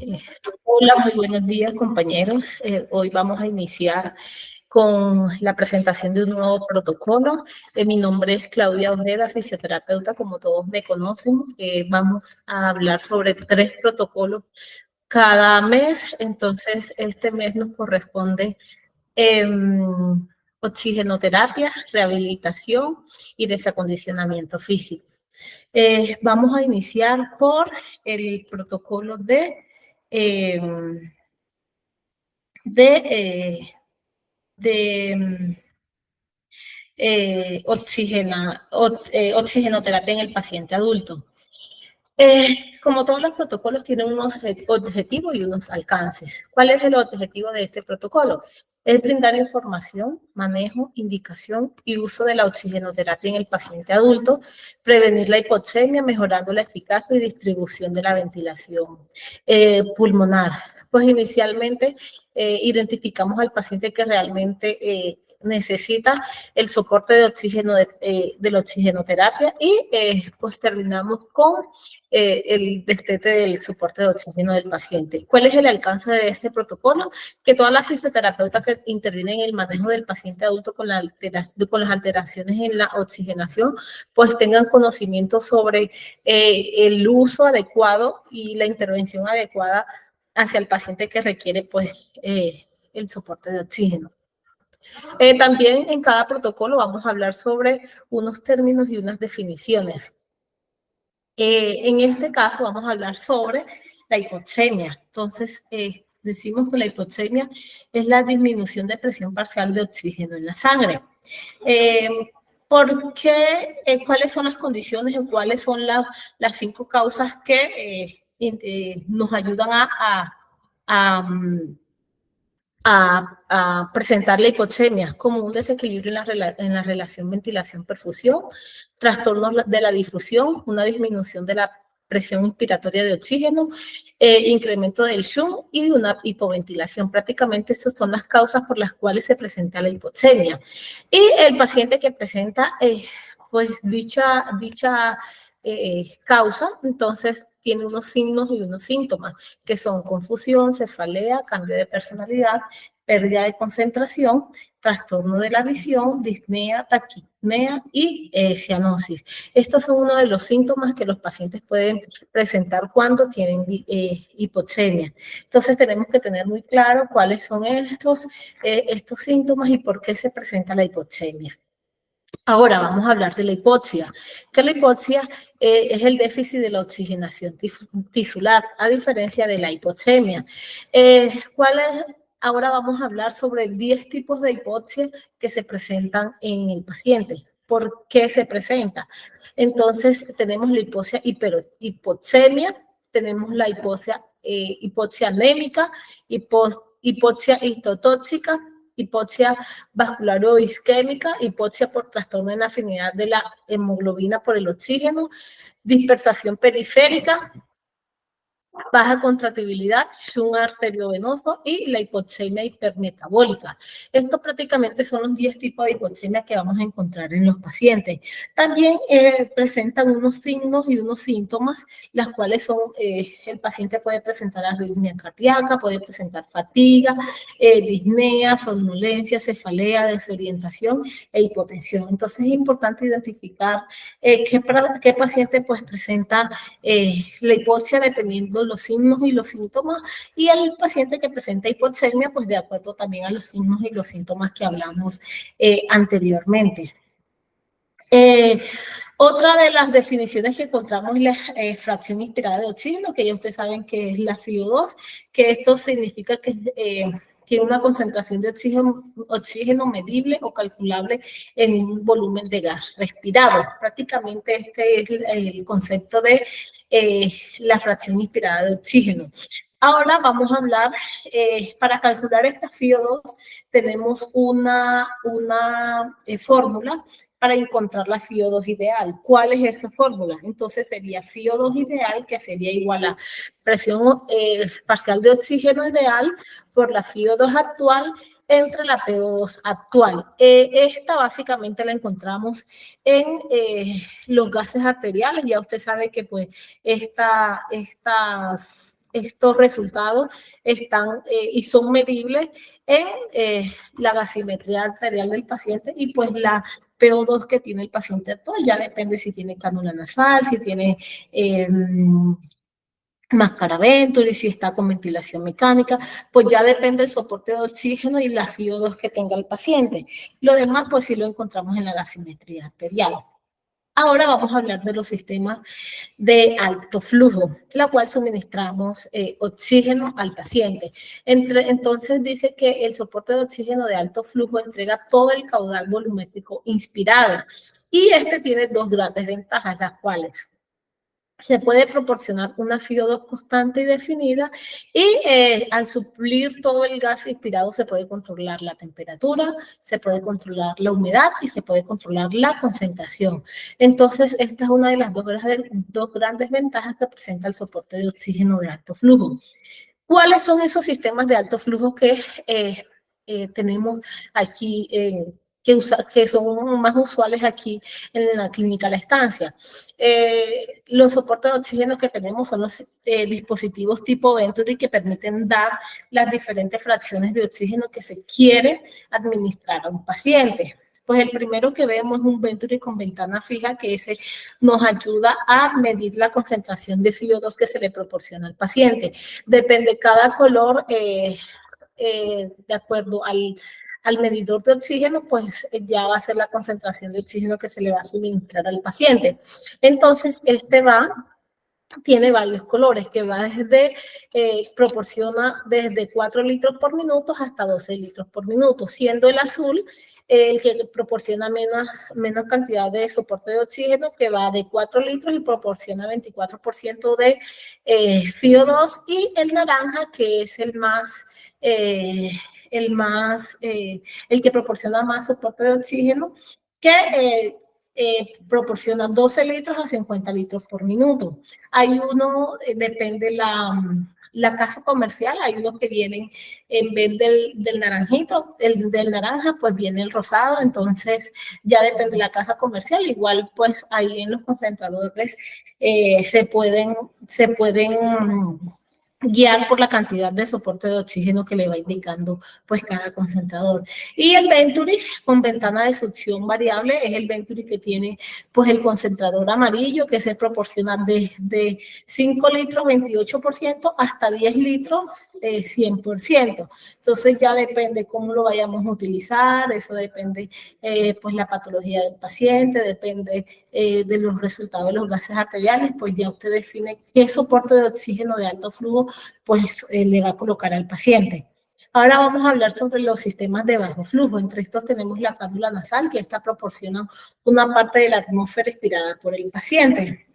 Eh, Hola, muy buenos días, compañeros. Hoy vamos a iniciar con la presentación de un nuevo protocolo. Mi nombre es Claudia Ojeda, fisioterapeuta, como todos me conocen. Vamos a hablar sobre 3 protocolos cada mes. Entonces, este mes nos corresponde oxigenoterapia, rehabilitación y desacondicionamiento físico. Vamos a iniciar por el protocolo eh, de, de oxigenoterapia en el paciente adulto. Como todos los protocolos tienen unos objetivos y unos alcances. ¿Cuál es el objetivo de este protocolo? Es brindar información, manejo, indicación y uso de la oxigenoterapia en el paciente adulto, prevenir la hipoxemia, mejorando la eficacia y distribución de la ventilación pulmonar. Pues inicialmente identificamos al paciente que realmente necesita el soporte de oxígeno de la oxigenoterapia y pues terminamos con el destete del soporte de oxígeno del paciente. ¿Cuál es el alcance de este protocolo? Que todas las fisioterapeutas que intervienen en el manejo del paciente adulto con las alteraciones en la oxigenación, pues tengan conocimiento sobre el uso adecuado y la intervención adecuada hacia el paciente que requiere pues el soporte de oxígeno. También en cada protocolo vamos a hablar sobre unos términos y unas definiciones. En este caso vamos a hablar sobre la hipoxemia. Entonces, decimos que la hipoxemia es la disminución de presión parcial de oxígeno en la sangre. ¿Por qué? ¿Cuáles son las condiciones o cuáles son las 5 causas que nos ayudan a presentar la hipoxemia? Como un desequilibrio en la relación ventilación-perfusión, trastornos de la difusión, una disminución de la presión inspiratoria de oxígeno, incremento del Schum y una hipoventilación. Prácticamente esas son las causas por las cuales se presenta la hipoxemia. Y el paciente que presenta pues dicha causa, entonces tiene unos signos y unos síntomas que son confusión, cefalea, cambio de personalidad, pérdida de concentración, trastorno de la visión, disnea, taquipnea y cianosis. Estos son uno de los síntomas que los pacientes pueden presentar cuando tienen hipoxemia. Entonces tenemos que tener muy claro cuáles son estos síntomas y por qué se presenta la hipoxemia. Ahora vamos a hablar de la hipoxia, que la hipoxia es el déficit de la oxigenación tisular, a diferencia de la hipoxemia. Ahora vamos a hablar sobre 10 tipos de hipoxia que se presentan en el paciente. ¿Por qué se presenta? Entonces, tenemos la hipoxemia, tenemos la hipoxia anémica, hipoxia histotóxica, hipoxia vascular o isquémica, hipoxia por trastorno en afinidad de la hemoglobina por el oxígeno, dispersación periférica, baja contractibilidad, Schum arteriovenoso y la hipoxemia hipermetabólica. Estos prácticamente son los 10 tipos de hipoxemia que vamos a encontrar en los pacientes. También presentan unos signos y unos síntomas, las cuales son, el paciente puede presentar arritmia cardíaca, puede presentar fatiga, disnea, somnolencia, cefalea, desorientación e hipotensión. Entonces es importante identificar qué paciente pues presenta la hipoxia dependiendo los signos y los síntomas, y el paciente que presenta hipoxemia, pues de acuerdo también a los signos y los síntomas que hablamos anteriormente. Otra de las definiciones que encontramos es la fracción inspirada de oxígeno, que ya ustedes saben que es la FiO2, que esto significa que tiene una concentración de oxígeno medible o calculable en un volumen de gas respirado. Prácticamente este es el concepto de la fracción inspirada de oxígeno. Ahora vamos a hablar, para calcular esta FiO2 tenemos una fórmula para encontrar la FiO2 ideal. ¿Cuál es esa fórmula? Entonces sería FiO2 ideal, que sería igual a presión parcial de oxígeno ideal por la FiO2 actual entre la PO2 actual. Esta básicamente la encontramos en los gases arteriales. Ya usted sabe que pues estas estos resultados están y son medibles en la gasimetría arterial del paciente y pues la PO2 que tiene el paciente actual. Ya depende si tiene cánula nasal, si tiene máscara Venturi, si está con ventilación mecánica, pues ya depende del soporte de oxígeno y la FiO2 que tenga el paciente. Lo demás, pues sí lo encontramos en la gasimetría arterial. Ahora vamos a hablar de los sistemas de alto flujo, la cual suministramos oxígeno al paciente. Entonces dice que el soporte de oxígeno de alto flujo entrega todo el caudal volumétrico inspirado y este tiene dos grandes ventajas, las cuales se puede proporcionar una FiO2 constante y definida y al suplir todo el gas inspirado se puede controlar la temperatura, se puede controlar la humedad y se puede controlar la concentración. Entonces, esta es una de las dos grandes ventajas que presenta el soporte de oxígeno de alto flujo. ¿Cuáles son esos sistemas de alto flujo que tenemos aquí, que son más usuales aquí en la clínica La Estancia? Los soportes de oxígeno que tenemos son los dispositivos tipo Venturi que permiten dar las diferentes fracciones de oxígeno que se quiere administrar a un paciente. Pues el primero que vemos es un Venturi con ventana fija, que ese nos ayuda a medir la concentración de FiO2 que se le proporciona al paciente. Depende cada color, de acuerdo al medidor de oxígeno, pues ya va a ser la concentración de oxígeno que se le va a suministrar al paciente. Entonces, tiene varios colores, que va desde, proporciona desde 4 litros por minuto hasta 12 litros por minuto, siendo el azul el que proporciona menos cantidad de soporte de oxígeno, que va de 4 litros y proporciona 24% de FiO2, y el naranja, que es el que proporciona más soporte de oxígeno, que proporciona 12 litros a 50 litros por minuto. Hay uno, depende la casa comercial, hay unos que vienen en vez del naranjito, del naranja, pues viene el rosado, entonces ya depende de la casa comercial. Igual pues ahí en los concentradores se pueden guiar por la cantidad de soporte de oxígeno que le va indicando pues cada concentrador. Y el Venturi con ventana de succión variable es el Venturi que tiene pues el concentrador amarillo, que se proporciona desde 5 litros 28% hasta 10 litros 100%. Entonces ya depende cómo lo vayamos a utilizar, eso depende pues la patología del paciente, depende de los resultados de los gases arteriales, pues ya usted define qué soporte de oxígeno de alto flujo pues le va a colocar al paciente. Ahora vamos a hablar sobre los sistemas de bajo flujo. Entre estos tenemos la cánula nasal, que esta proporciona una parte de la atmósfera expirada por el paciente.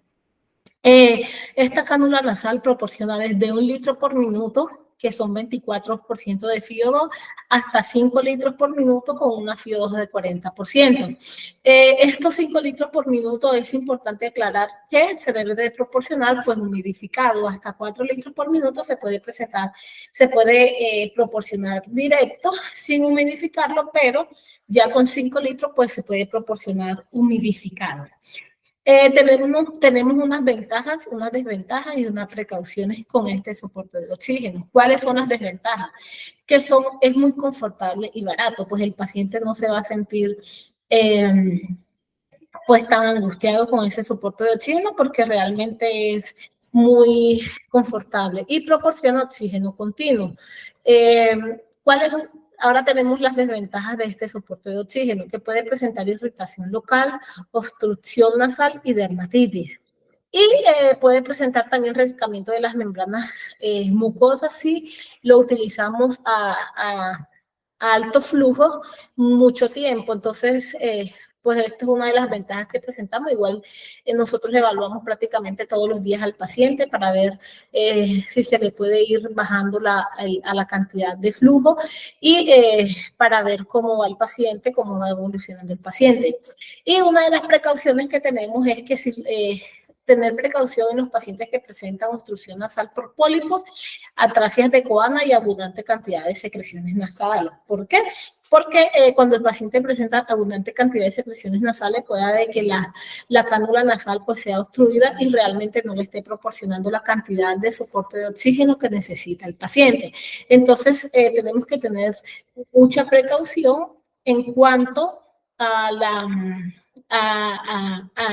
Esta cánula nasal proporciona desde 1 litro por minuto, que son 24% de FiO2, hasta 5 litros por minuto con una FiO2 de 40%. Estos 5 litros por minuto es importante aclarar que se debe de proporcionar pues humidificado. Hasta 4 litros por minuto se puede proporcionar directo sin humidificarlo, pero ya con 5 litros pues se puede proporcionar humidificado. Tenemos unas ventajas, unas desventajas y unas precauciones con este soporte de oxígeno. ¿Cuáles son las desventajas? Que es muy confortable y barato, pues el paciente no se va a sentir pues tan angustiado con ese soporte de oxígeno porque realmente es muy confortable y proporciona oxígeno continuo. Ahora tenemos las desventajas de este soporte de oxígeno, que puede presentar irritación local, obstrucción nasal y dermatitis. Y puede presentar también resecamiento de las membranas mucosas si lo utilizamos a alto flujo mucho tiempo. Entonces, pues esta es una de las ventajas que presentamos. Igual nosotros evaluamos prácticamente todos los días al paciente para ver si se le puede ir bajando a la cantidad de flujo y para ver cómo va el paciente, cómo va evolucionando el paciente. Y una de las precauciones que tenemos es que si tener precaución en los pacientes que presentan obstrucción nasal por pólipos, atrasias de coana y abundante cantidad de secreciones nasales. ¿Por qué? Porque cuando el paciente presenta abundante cantidad de secreciones nasales, puede haber que la cánula nasal pues sea obstruida y realmente no le esté proporcionando la cantidad de soporte de oxígeno que necesita el paciente. Entonces, tenemos que tener mucha precaución en cuanto a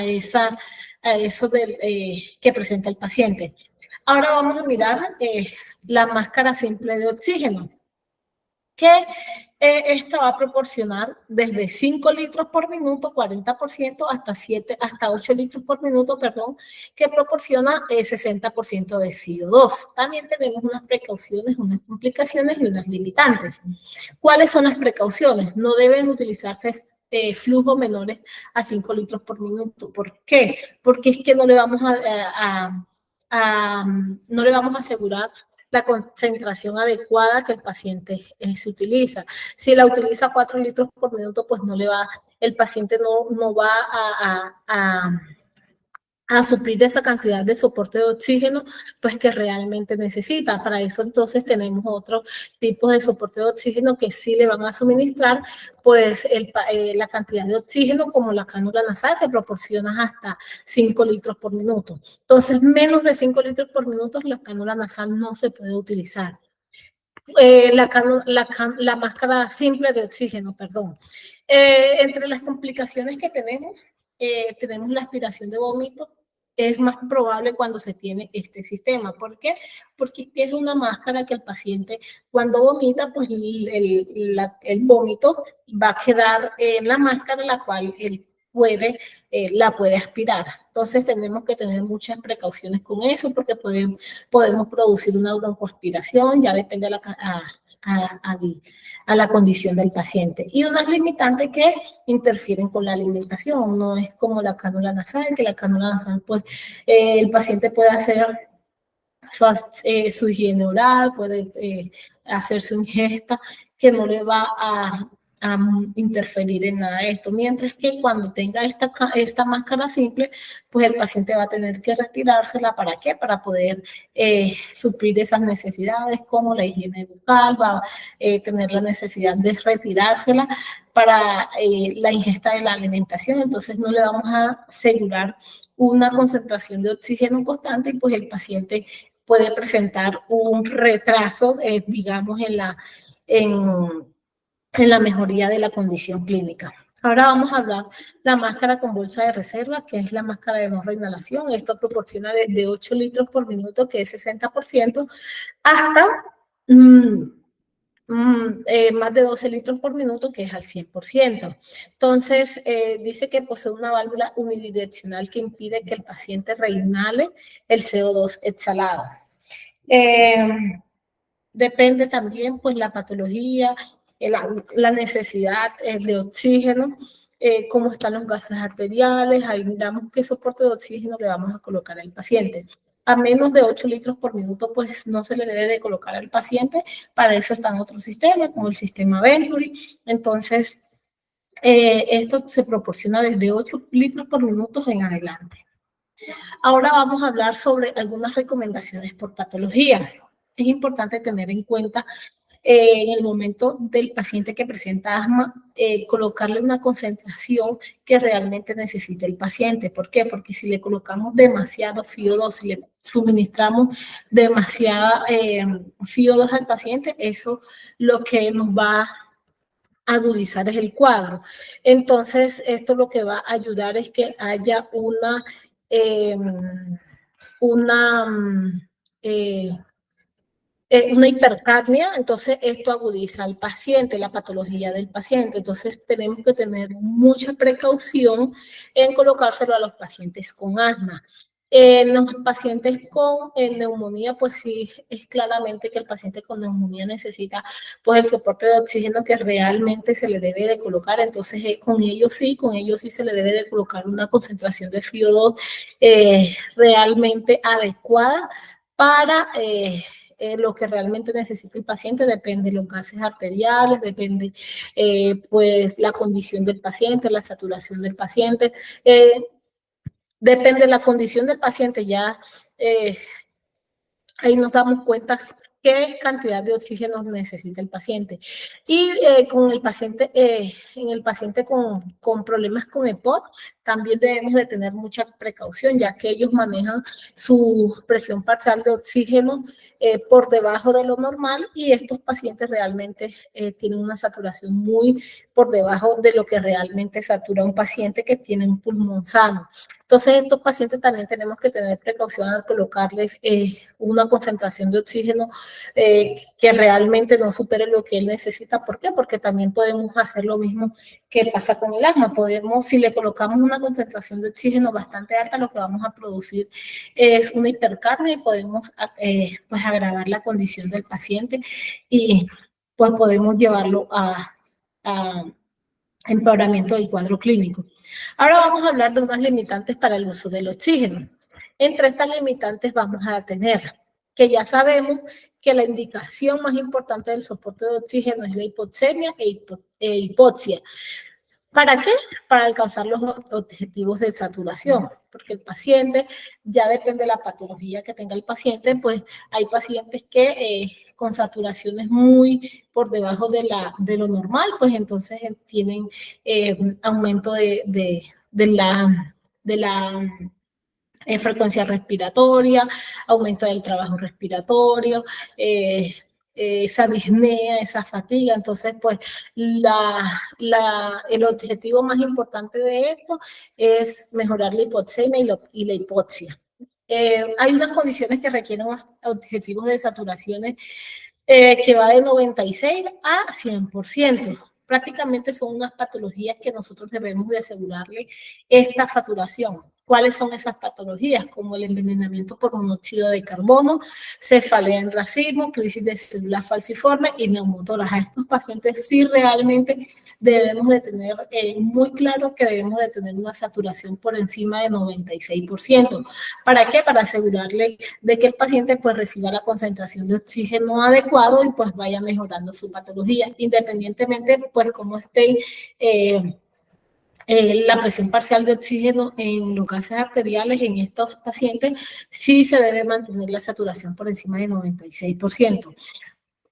eso que presenta el paciente. Ahora vamos a mirar la máscara simple de oxígeno, que esta va a proporcionar desde 5 litros por minuto, 40%, hasta 8 litros por minuto, perdón, que proporciona 60% de CO2. También tenemos unas precauciones, unas complicaciones y unas limitantes. ¿Cuáles son las precauciones? No deben utilizarse flujos menores a 5 litros por minuto. ¿Por qué? Porque es que no le vamos no le vamos a asegurar la concentración adecuada que el paciente se utiliza. Si la utiliza 4 litros por minuto, pues el paciente no va a suplir esa cantidad de soporte de oxígeno pues que realmente necesita. Para eso entonces tenemos otros tipos de soporte de oxígeno que sí le van a suministrar pues la cantidad de oxígeno, como la cánula nasal, que proporciona hasta 5 litros por minuto. Entonces, menos de 5 litros por minuto la cánula nasal no se puede utilizar. La máscara simple de oxígeno, perdón. Entre las complicaciones que tenemos la aspiración de vómito. Es más probable cuando se tiene este sistema. ¿Por qué? Porque es una máscara que el paciente cuando vomita, pues el vómito va a quedar en la máscara, la cual él la puede aspirar. Entonces tenemos que tener muchas precauciones con eso, porque podemos producir una broncoaspiración, ya depende a la condición del paciente. Y unas limitantes que interfieren con la alimentación, no es como la cánula nasal, que la cánula nasal, pues el paciente puede hacer su higiene oral, puede hacer su ingesta, que no le va a interferir en nada de esto, mientras que cuando tenga esta máscara simple, pues el paciente va a tener que retirársela. ¿Para qué? Para poder suplir esas necesidades, como la higiene bucal, va a tener la necesidad de retirársela para la ingesta de la alimentación. Entonces no le vamos a asegurar una concentración de oxígeno constante, y pues el paciente puede presentar un retraso, digamos, en la mejoría de la condición clínica. Ahora vamos a hablar la máscara con bolsa de reserva, que es la máscara de no reinhalación. Esto proporciona desde 8 litros por minuto, que es 60%, hasta más de 12 litros por minuto, que es al 100%. Entonces, dice que posee una válvula unidireccional que impide que el paciente reinhale el CO2 exhalado. Depende también, pues, la patología, la necesidad de oxígeno, cómo están los gases arteriales. Ahí miramos qué soporte de oxígeno le vamos a colocar al paciente. A menos de 8 litros por minuto, pues no se le debe de colocar al paciente. Para eso están otros sistemas, como el sistema Venturi. Entonces, esto se proporciona desde 8 litros por minuto en adelante. Ahora vamos a hablar sobre algunas recomendaciones por patologías. Es importante tener en cuenta en el momento del paciente que presenta asma, colocarle una concentración que realmente necesite el paciente. ¿Por qué? Porque si le colocamos demasiado FiO2, si le suministramos demasiada FiO2 al paciente, eso lo que nos va a agudizar es el cuadro. Entonces, esto lo que va a ayudar es que haya una hipercapnia. Entonces esto agudiza al paciente, la patología del paciente. Entonces tenemos que tener mucha precaución en colocárselo a los pacientes con asma. En los pacientes con neumonía, pues sí, es claramente que el paciente con neumonía necesita pues el soporte de oxígeno que realmente se le debe de colocar. Entonces con ellos sí se le debe de colocar una concentración de FiO2 realmente adecuada para lo que realmente necesita el paciente. Depende de los gases arteriales, depende pues la condición del paciente, la saturación del paciente. Depende de la condición del paciente, ya ahí nos damos cuenta qué cantidad de oxígeno necesita el paciente. Y con el paciente, en el paciente con problemas con EPOC, también debemos de tener mucha precaución, ya que ellos manejan su presión parcial de oxígeno por debajo de lo normal, y estos pacientes realmente tienen una saturación muy por debajo de lo que realmente satura un paciente que tiene un pulmón sano. Entonces, estos pacientes también tenemos que tener precaución al colocarles una concentración de oxígeno que realmente no supere lo que él necesita. ¿Por qué? Porque también podemos hacer lo mismo que pasa con el asma. Podemos, si le colocamos una concentración de oxígeno bastante alta, lo que vamos a producir es una hipercapnia y podemos pues agravar la condición del paciente y pues podemos llevarlo a empeoramiento del cuadro clínico. Ahora vamos a hablar de unas limitantes para el uso del oxígeno. Entre estas limitantes vamos a tener que ya sabemos que la indicación más importante del soporte de oxígeno es la hipoxemia e hipoxia. ¿Para qué? Para alcanzar los objetivos de saturación, porque el paciente, ya depende de la patología que tenga el paciente, pues hay pacientes que con saturaciones muy por debajo de lo normal, pues entonces tienen aumento de la frecuencia respiratoria, aumento del trabajo respiratorio, esa disnea, esa fatiga. Entonces, pues, el objetivo más importante de esto es mejorar la hipoxemia y la hipoxia. Hay unas condiciones que requieren objetivos de saturaciones que va de 96 a 100%. Prácticamente son unas patologías que nosotros debemos de asegurarle esta saturación. ¿Cuáles son esas patologías? Como el envenenamiento por monóxido de carbono, cefalea en racimo, crisis de células falciformes y neumotoras. A estos pacientes sí realmente debemos de tener muy claro que debemos de tener una saturación por encima de 96%. ¿Para qué? Para asegurarle de que el paciente pues reciba la concentración de oxígeno adecuado y pues vaya mejorando su patología, independientemente pues cómo esté la presión parcial de oxígeno en los gases arteriales en estos pacientes. Sí se debe mantener la saturación por encima de 96%.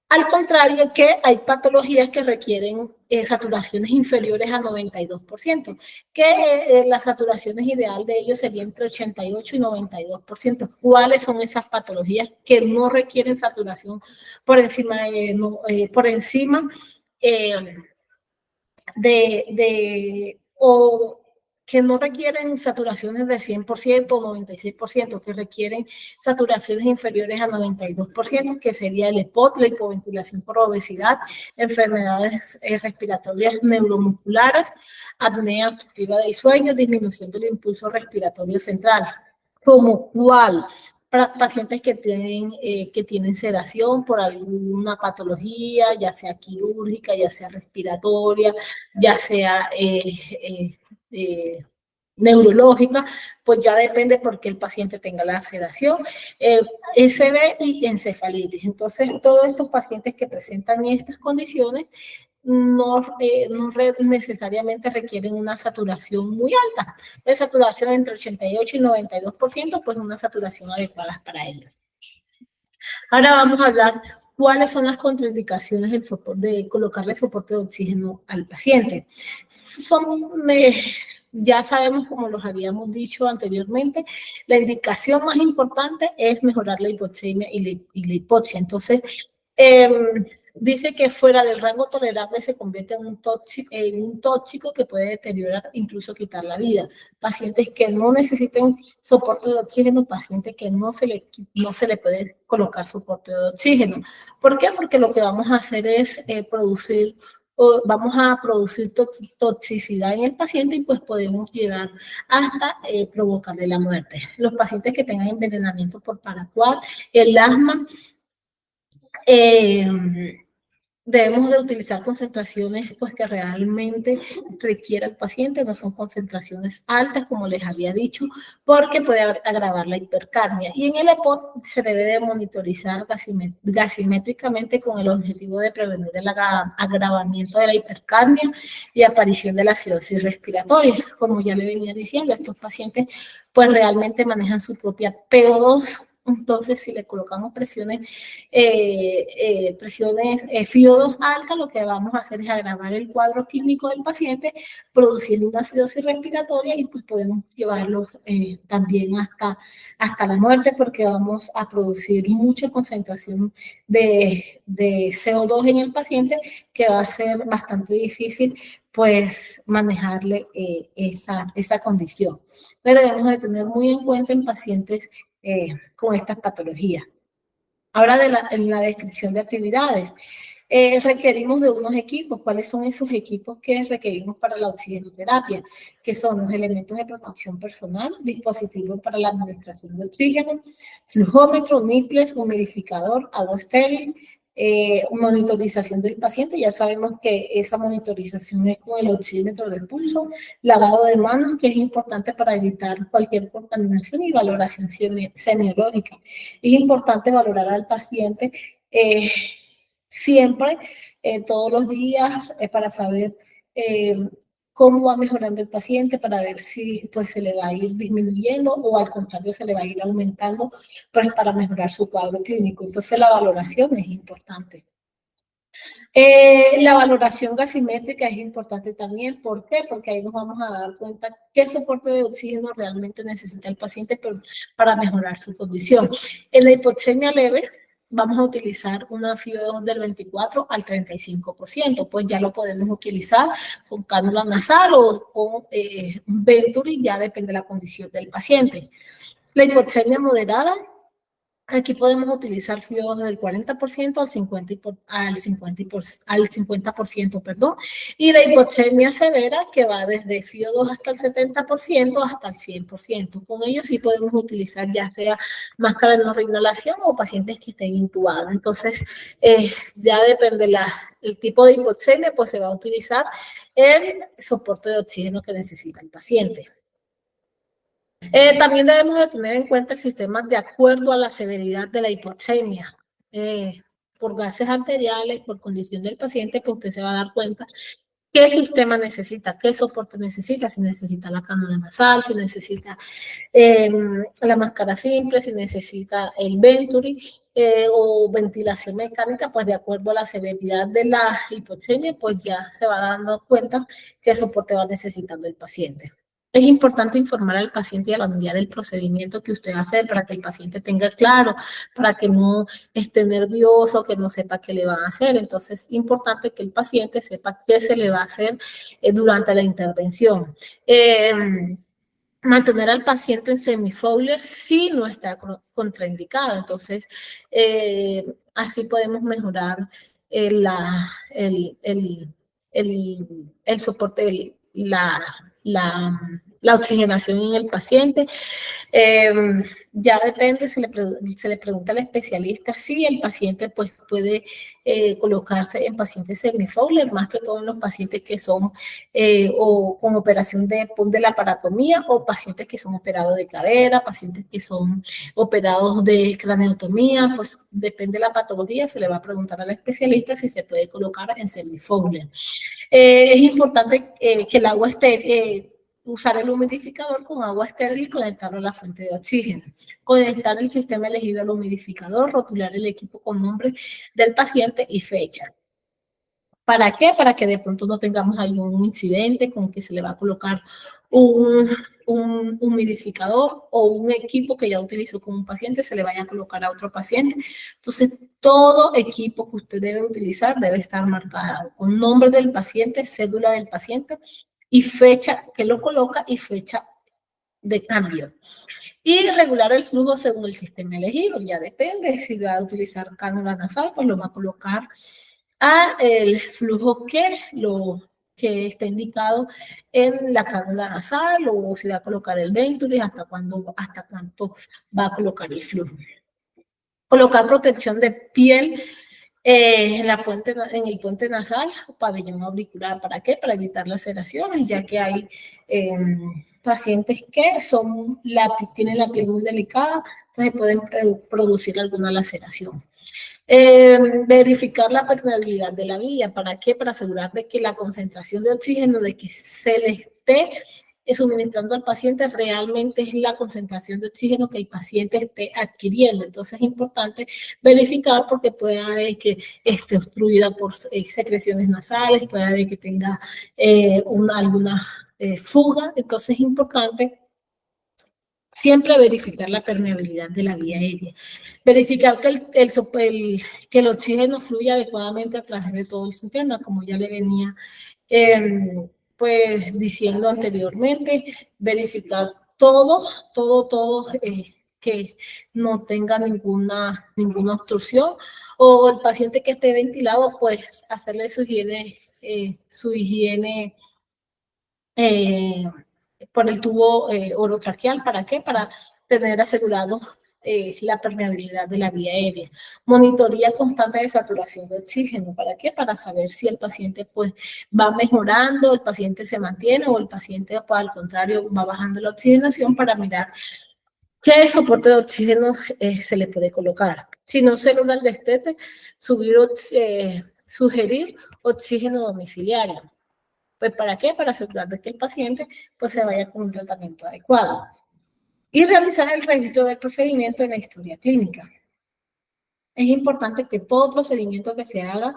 Al contrario, que hay patologías que requieren saturaciones inferiores a 92%, que la saturación ideal de ellos sería entre 88 y 92%. ¿Cuáles son esas patologías que no requieren saturación por encima o que no requieren saturaciones de 100% o 96%, que requieren saturaciones inferiores a 92%, que sería el EPOC, la hipoventilación por obesidad, enfermedades respiratorias neuromusculares, apnea obstructiva del sueño, disminución del impulso respiratorio central, como cuál pacientes que tienen sedación por alguna patología, ya sea quirúrgica, ya sea respiratoria, ya sea neurológica, pues ya depende por qué el paciente tenga la sedación, SB y encefalitis. Entonces, todos estos pacientes que presentan estas condiciones no necesariamente requieren una saturación muy alta. De saturación entre 88 y 92%, pues una saturación adecuada para ellos. Ahora vamos a hablar cuáles son las contraindicaciones de colocarle soporte de oxígeno al paciente. Ya sabemos, como los habíamos dicho anteriormente, la indicación más importante es mejorar la hipoxemia y la hipoxia. Entonces, dice que fuera del rango tolerable se convierte en un tóxico que puede deteriorar, incluso quitar la vida. Pacientes que no necesiten soporte de oxígeno, pacientes que no se le puede colocar soporte de oxígeno. ¿Por qué? Porque lo que vamos a hacer es vamos a producir toxicidad en el paciente y pues podemos llegar hasta provocarle la muerte. Los pacientes que tengan envenenamiento por paraquat, el asma, Debemos de utilizar concentraciones pues, que realmente requiera el paciente, no son concentraciones altas, como les había dicho, porque puede agravar la hipercapnia. Y en el EPOC se debe de monitorizar gasimétricamente con el objetivo de prevenir el agravamiento de la hipercapnia y aparición de la acidosis respiratoria. Como ya le venía diciendo, estos pacientes pues realmente manejan su propia PO2. Entonces, si le colocamos FIO2 alta, lo que vamos a hacer es agravar el cuadro clínico del paciente, produciendo una acidosis respiratoria y pues podemos llevarlo también hasta la muerte porque vamos a producir mucha concentración de CO2 en el paciente que va a ser bastante difícil pues manejarle esa condición. Pero debemos de tener muy en cuenta en pacientes con estas patologías. Ahora en la descripción de actividades. Requerimos de unos equipos. ¿Cuáles son esos equipos que requerimos para la oxigenoterapia? Que son los elementos de protección personal, dispositivos para la administración de oxígeno, flujómetro, nipples, humidificador, agua estéril, monitorización del paciente. Ya sabemos que esa monitorización es con el oxímetro del pulso, lavado de manos, que es importante para evitar cualquier contaminación y valoración semiológica. Es importante valorar al paciente siempre, todos los días, para saber cómo va mejorando el paciente, para ver si pues, se le va a ir disminuyendo o al contrario se le va a ir aumentando pues, para mejorar su cuadro clínico. Entonces la valoración es importante. La valoración gasimétrica es importante también. ¿Por qué? Porque ahí nos vamos a dar cuenta qué soporte de oxígeno realmente necesita el paciente para mejorar su condición. En la hipoxemia leve, vamos a utilizar una FIO2 del 24 al 35%, pues ya lo podemos utilizar con cánula nasal o con Venturi, ya depende de la condición del paciente. La hipoxemia moderada, aquí podemos utilizar FIO2 del 40% al 50%, perdón, y la hipoxemia severa que va desde FIO2 hasta el 70% hasta el 100%. Con ello sí podemos utilizar ya sea máscara de no reinhalación o pacientes que estén intubados. Entonces, ya depende el tipo de hipoxemia, pues se va a utilizar el soporte de oxígeno que necesita el paciente. También debemos de tener en cuenta el sistema de acuerdo a la severidad de la hipoxemia. Por gases arteriales, por condición del paciente, pues usted se va a dar cuenta qué sistema necesita, qué soporte necesita, si necesita la cánula nasal, si necesita la máscara simple, si necesita el Venturi o ventilación mecánica, pues de acuerdo a la severidad de la hipoxemia, pues ya se va dando cuenta qué soporte va necesitando el paciente. Es importante informar al paciente y al familiar el procedimiento que usted hace para que el paciente tenga claro, para que no esté nervioso, que no sepa qué le van a hacer. Entonces, es importante que el paciente sepa qué se le va a hacer durante la intervención. Mantener al paciente en semifowler si no está contraindicado. Entonces, así podemos mejorar el soporte, la oxigenación en el paciente. Ya depende, se le pregunta al especialista si el paciente pues, puede colocarse en pacientes semifowler, más que todo en los pacientes que son o con operación de la paratomía o pacientes que son operados de cadera, pacientes que son operados de craneotomía, pues depende de la patología, se le va a preguntar al especialista si se puede colocar en semifowler. Es importante que el agua esté usar el humidificador con agua estéril y conectarlo a la fuente de oxígeno. Conectar el sistema elegido al humidificador, rotular el equipo con nombre del paciente y fecha. ¿Para qué? Para que de pronto no tengamos algún incidente con que se le va a colocar un humidificador o un equipo que ya utilizó con un paciente se le vaya a colocar a otro paciente. Entonces, todo equipo que usted debe utilizar debe estar marcado con nombre del paciente, cédula del paciente y fecha que lo coloca y fecha de cambio. Y regular el flujo según el sistema elegido. Ya depende si va a utilizar cánula nasal, pues lo va a colocar a el flujo que está indicado en la cánula nasal o si va a colocar el Venturi, hasta cuánto va a colocar el flujo. Colocar protección de piel en el puente nasal o pabellón auricular. ¿Para qué? Para evitar laceraciones, ya que hay pacientes que tienen la piel muy delicada, entonces pueden producir alguna laceración. Verificar la permeabilidad de la vía. ¿Para qué? Para asegurar de que la concentración de oxígeno de que se le esté suministrando al paciente realmente es la concentración de oxígeno que el paciente esté adquiriendo. Entonces es importante verificar porque puede haber que esté obstruida por secreciones nasales, puede haber que tenga alguna fuga. Entonces es importante siempre verificar la permeabilidad de la vía aérea. Verificar que el oxígeno fluya adecuadamente a través de todo el sistema, como ya le venía pues diciendo anteriormente. Verificar todo, que no tenga ninguna obstrucción, o el paciente que esté ventilado, pues hacerle su higiene por el tubo orotraqueal. ¿Para qué? Para tener asegurado la permeabilidad de la vía aérea. Monitoría constante de saturación de oxígeno. ¿Para qué? Para saber si el paciente pues va mejorando, el paciente se mantiene o el paciente pues, al contrario va bajando la oxigenación, para mirar qué soporte de oxígeno se le puede colocar. Si no celular destete, sugerir oxígeno domiciliario. Pues ¿para qué? Para asegurar de que el paciente pues se vaya con un tratamiento adecuado. Y realizar el registro del procedimiento en la historia clínica. Es importante que todo procedimiento que se haga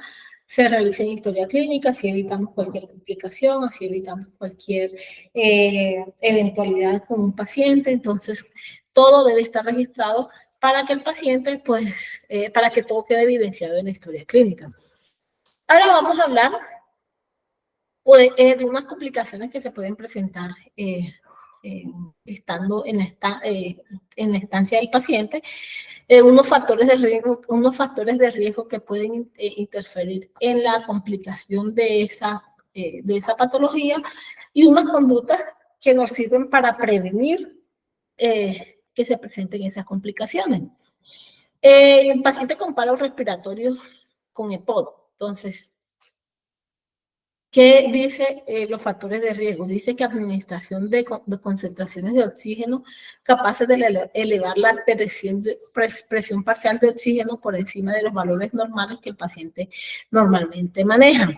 se realice en historia clínica, así evitamos cualquier complicación, así evitamos cualquier eventualidad con un paciente. Entonces, todo debe estar registrado para que el paciente, pues, para que todo quede evidenciado en la historia clínica. Ahora vamos a hablar de unas complicaciones que se pueden presentar estando en la estancia del paciente, unos factores de riesgo que pueden interferir en la complicación de esa patología, y unas conductas que nos sirven para prevenir que se presenten esas complicaciones. El paciente con paro respiratorio con EPOC. Entonces, ¿qué dice los factores de riesgo? Dice que administración de concentraciones de oxígeno capaces de elevar la presión parcial de oxígeno por encima de los valores normales que el paciente normalmente maneja.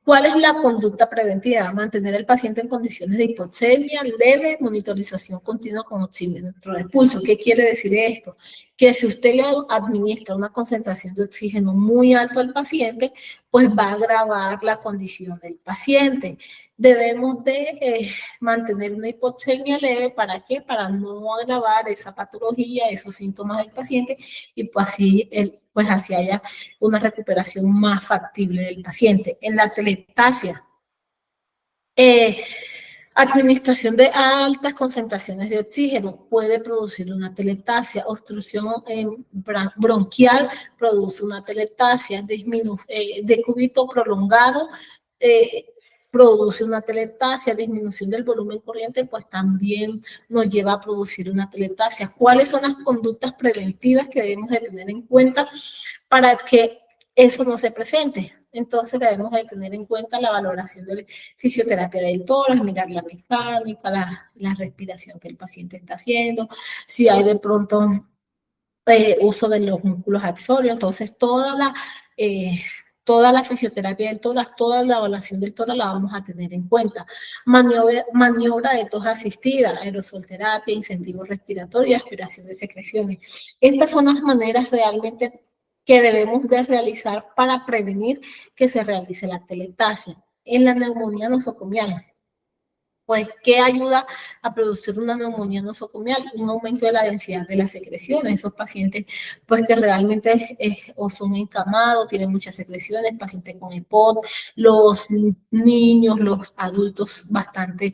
¿Cuál es la conducta preventiva? Mantener al paciente en condiciones de hipoxemia leve, monitorización continua con oxímetro de pulso. ¿Qué quiere decir esto? Que si usted le administra una concentración de oxígeno muy alta al paciente, pues va a agravar la condición del paciente. Debemos de mantener una hipoxemia leve. ¿Para qué? Para no agravar esa patología, esos síntomas del paciente, y pues así haya una recuperación más factible del paciente. En la atelectasia, administración de altas concentraciones de oxígeno puede producir una atelectasia. Obstrucción bronquial produce una atelectasia. Decúbito prolongado produce una atelectasia. Disminución del volumen corriente pues también nos lleva a producir una atelectasia. ¿Cuáles son las conductas preventivas que debemos de tener en cuenta para que eso no se presente? Entonces debemos de tener en cuenta la valoración de la fisioterapia del tórax, mirar la mecánica, la respiración que el paciente está haciendo, si hay de pronto uso de los músculos accesorios. Entonces toda la fisioterapia del tórax, toda la evaluación del tórax la vamos a tener en cuenta. Maniobra de tos asistida, aerosol terapia, incentivo respiratorio y aspiración de secreciones. Estas son las maneras realmente que debemos de realizar para prevenir que se realice la atelectasia. En la neumonía nosocomial, pues, ¿qué ayuda a producir una neumonía nosocomial? Un aumento de la densidad de las secreciones. Esos pacientes, pues, que realmente o son encamados, tienen muchas secreciones, pacientes con EPOC, los niños, los adultos bastante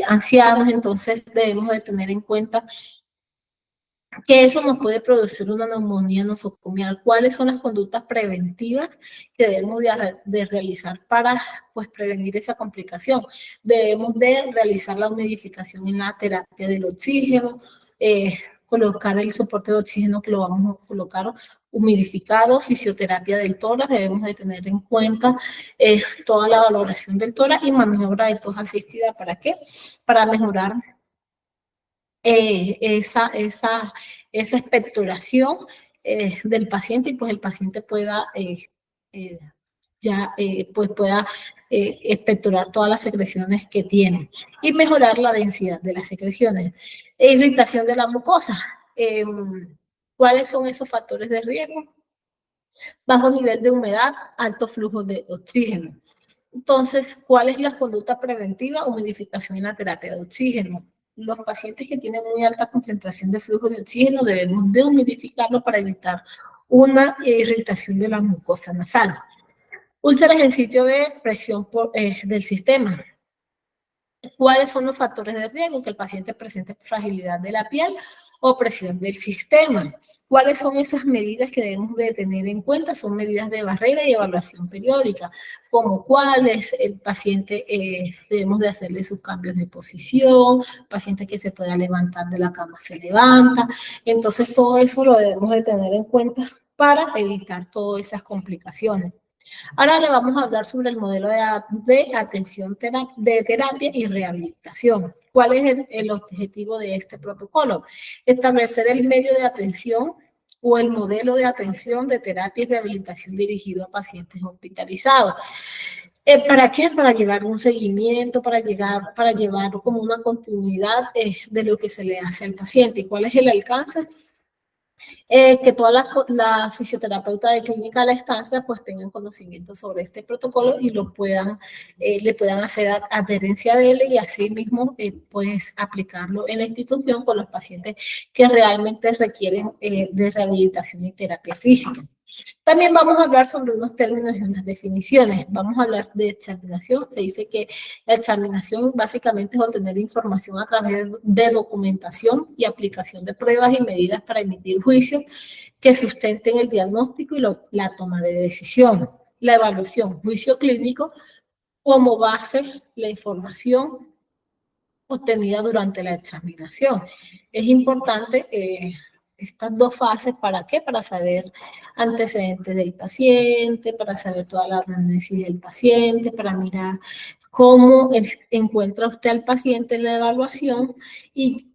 ancianos. Entonces, debemos de tener en cuenta que eso nos puede producir una neumonía nosocomial. ¿Cuáles son las conductas preventivas que debemos de realizar para pues, prevenir esa complicación? Debemos de realizar la humidificación en la terapia del oxígeno, colocar el soporte de oxígeno que lo vamos a colocar humidificado, fisioterapia del tórax, debemos de tener en cuenta toda la valoración del tórax y maniobra de tos asistida. ¿Para qué? Para mejorar esa expectoración del paciente y pues el paciente pueda pues pueda expectorar todas las secreciones que tiene y mejorar la densidad de las secreciones. Irritación de la mucosa. ¿Cuáles son esos factores de riesgo? Bajo nivel de humedad, alto flujo de oxígeno. Entonces, ¿cuál es la conducta preventiva? Humidificación en la terapia de oxígeno. Los pacientes que tienen muy alta concentración de flujo de oxígeno debemos de humidificarlo para evitar una irritación de la mucosa nasal. Úlceras en sitio de presión del sistema. ¿Cuáles son los factores de riesgo? Que el paciente presente fragilidad de la piel o presión del sistema. ¿Cuáles son esas medidas que debemos de tener en cuenta? Son medidas de barrera y evaluación periódica, como cuáles el paciente debemos de hacerle sus cambios de posición, paciente que se pueda levantar de la cama se levanta. Entonces todo eso lo debemos de tener en cuenta para evitar todas esas complicaciones. Ahora le vamos a hablar sobre el modelo de atención de terapia y rehabilitación. ¿Cuál es el objetivo de este protocolo? Establecer el medio de atención o el modelo de atención de terapia y rehabilitación dirigido a pacientes hospitalizados. ¿Para qué? Para llevar un seguimiento, para llevar como una continuidad de lo que se le hace al paciente. ¿Y cuál es el alcance? Que todas las fisioterapeutas de clínica de la estancia pues tengan conocimiento sobre este protocolo y le puedan hacer adherencia de él y así mismo pues aplicarlo en la institución con los pacientes que realmente requieren de rehabilitación y terapia física. También vamos a hablar sobre unos términos y unas definiciones. Vamos a hablar de examinación. Se dice que la examinación básicamente es obtener información a través de documentación y aplicación de pruebas y medidas para emitir juicios que sustenten el diagnóstico y la toma de decisión. La evaluación, juicio clínico, como base la información obtenida durante la examinación. Es importante estas dos fases, ¿para qué? Para saber antecedentes del paciente, para saber toda la anamnesis del paciente, para mirar cómo encuentra usted al paciente en la evaluación y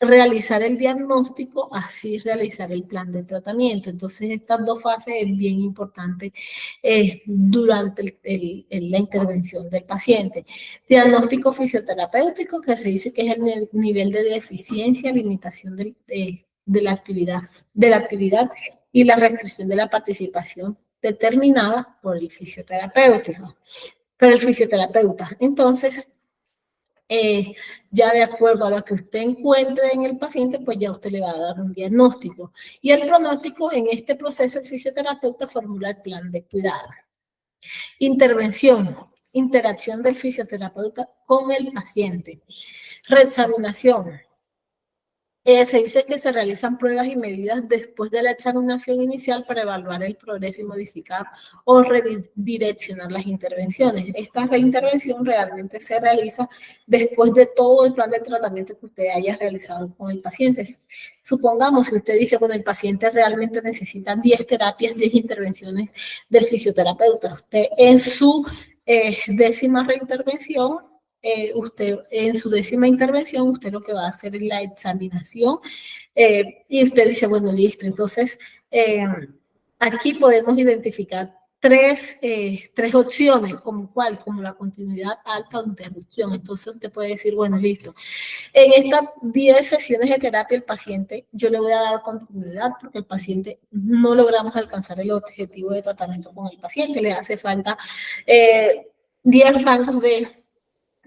realizar el diagnóstico, así realizar el plan de tratamiento. Entonces, estas dos fases es bien importante durante la intervención del paciente. Diagnóstico fisioterapéutico, que se dice que es el nivel de deficiencia, limitación de la actividad y la restricción de la participación determinada por el fisioterapéutico. Pero el fisioterapeuta, entonces, ya de acuerdo a lo que usted encuentre en el paciente, pues ya usted le va a dar un diagnóstico. Y el pronóstico, en este proceso, el fisioterapeuta formula el plan de cuidado. Intervención, interacción del fisioterapeuta con el paciente. Reexaminación. Se dice que se realizan pruebas y medidas después de la examinación inicial para evaluar el progreso y modificar o redireccionar las intervenciones. Esta reintervención realmente se realiza después de todo el plan de tratamiento que usted haya realizado con el paciente. Supongamos que usted dice, bueno, el paciente realmente necesita 10 terapias, 10 intervenciones del fisioterapeuta. Usted en su 10ª reintervención, usted en su 10ª intervención, usted lo que va a hacer es la examinación y usted dice, bueno, listo, entonces aquí podemos identificar tres opciones, como cuál, como la continuidad alta o interrupción. Entonces usted puede decir, bueno, listo, en estas 10 sesiones de terapia el paciente, yo le voy a dar continuidad porque el paciente no logramos alcanzar el objetivo de tratamiento con el paciente, le hace falta 10 rangos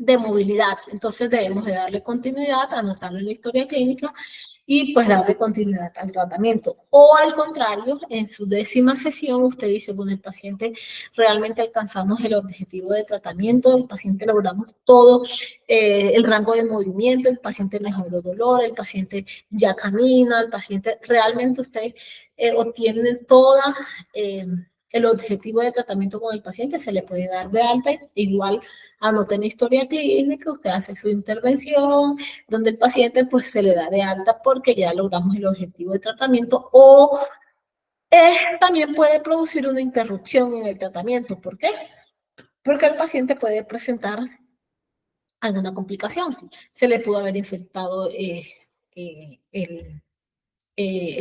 de movilidad. Entonces debemos de darle continuidad, anotarlo en la historia clínica y pues darle continuidad al tratamiento. O al contrario, en su 10ª sesión usted dice, bueno, el paciente realmente alcanzamos el objetivo de tratamiento, el paciente logramos todo, el rango de movimiento, el paciente mejoró dolor, el paciente ya camina, el paciente realmente usted obtiene toda el objetivo de tratamiento con el paciente, se le puede dar de alta, igual anota en la historia clínica, usted hace su intervención, donde el paciente pues se le da de alta porque ya logramos el objetivo de tratamiento, o también puede producir una interrupción en el tratamiento. ¿Por qué? Porque el paciente puede presentar alguna complicación. Se le pudo haber infectado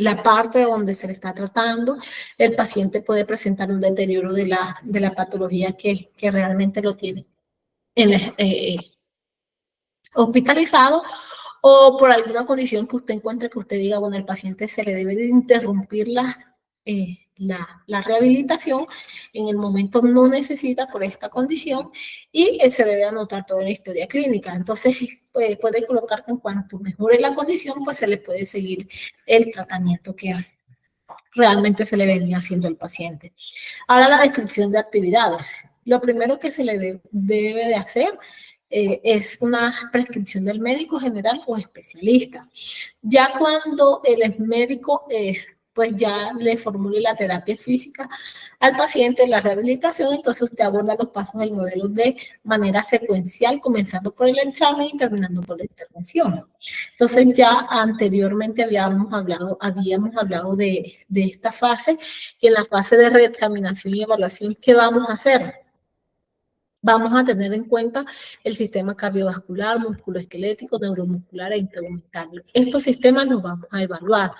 la parte donde se le está tratando, el paciente puede presentar un deterioro de la patología que realmente lo tiene hospitalizado, o por alguna condición que usted encuentre que usted diga, bueno, el paciente se le debe de interrumpir la rehabilitación, en el momento no necesita por esta condición, y se debe anotar todo en la historia clínica. Entonces, puede colocar que en cuanto mejore la condición, pues se le puede seguir el tratamiento que realmente se le venía haciendo al paciente. Ahora, la descripción de actividades. Lo primero que se le debe de hacer es una prescripción del médico general o especialista. Ya cuando el médico pues ya le formule la terapia física al paciente, la rehabilitación, entonces usted aborda los pasos del modelo de manera secuencial, comenzando por el examen y terminando por la intervención. Entonces ya anteriormente habíamos hablado de esta fase, y en la fase de reexaminación y evaluación, ¿qué vamos a hacer? Vamos a tener en cuenta el sistema cardiovascular, musculoesquelético, neuromuscular e integumental. Estos sistemas los vamos a evaluar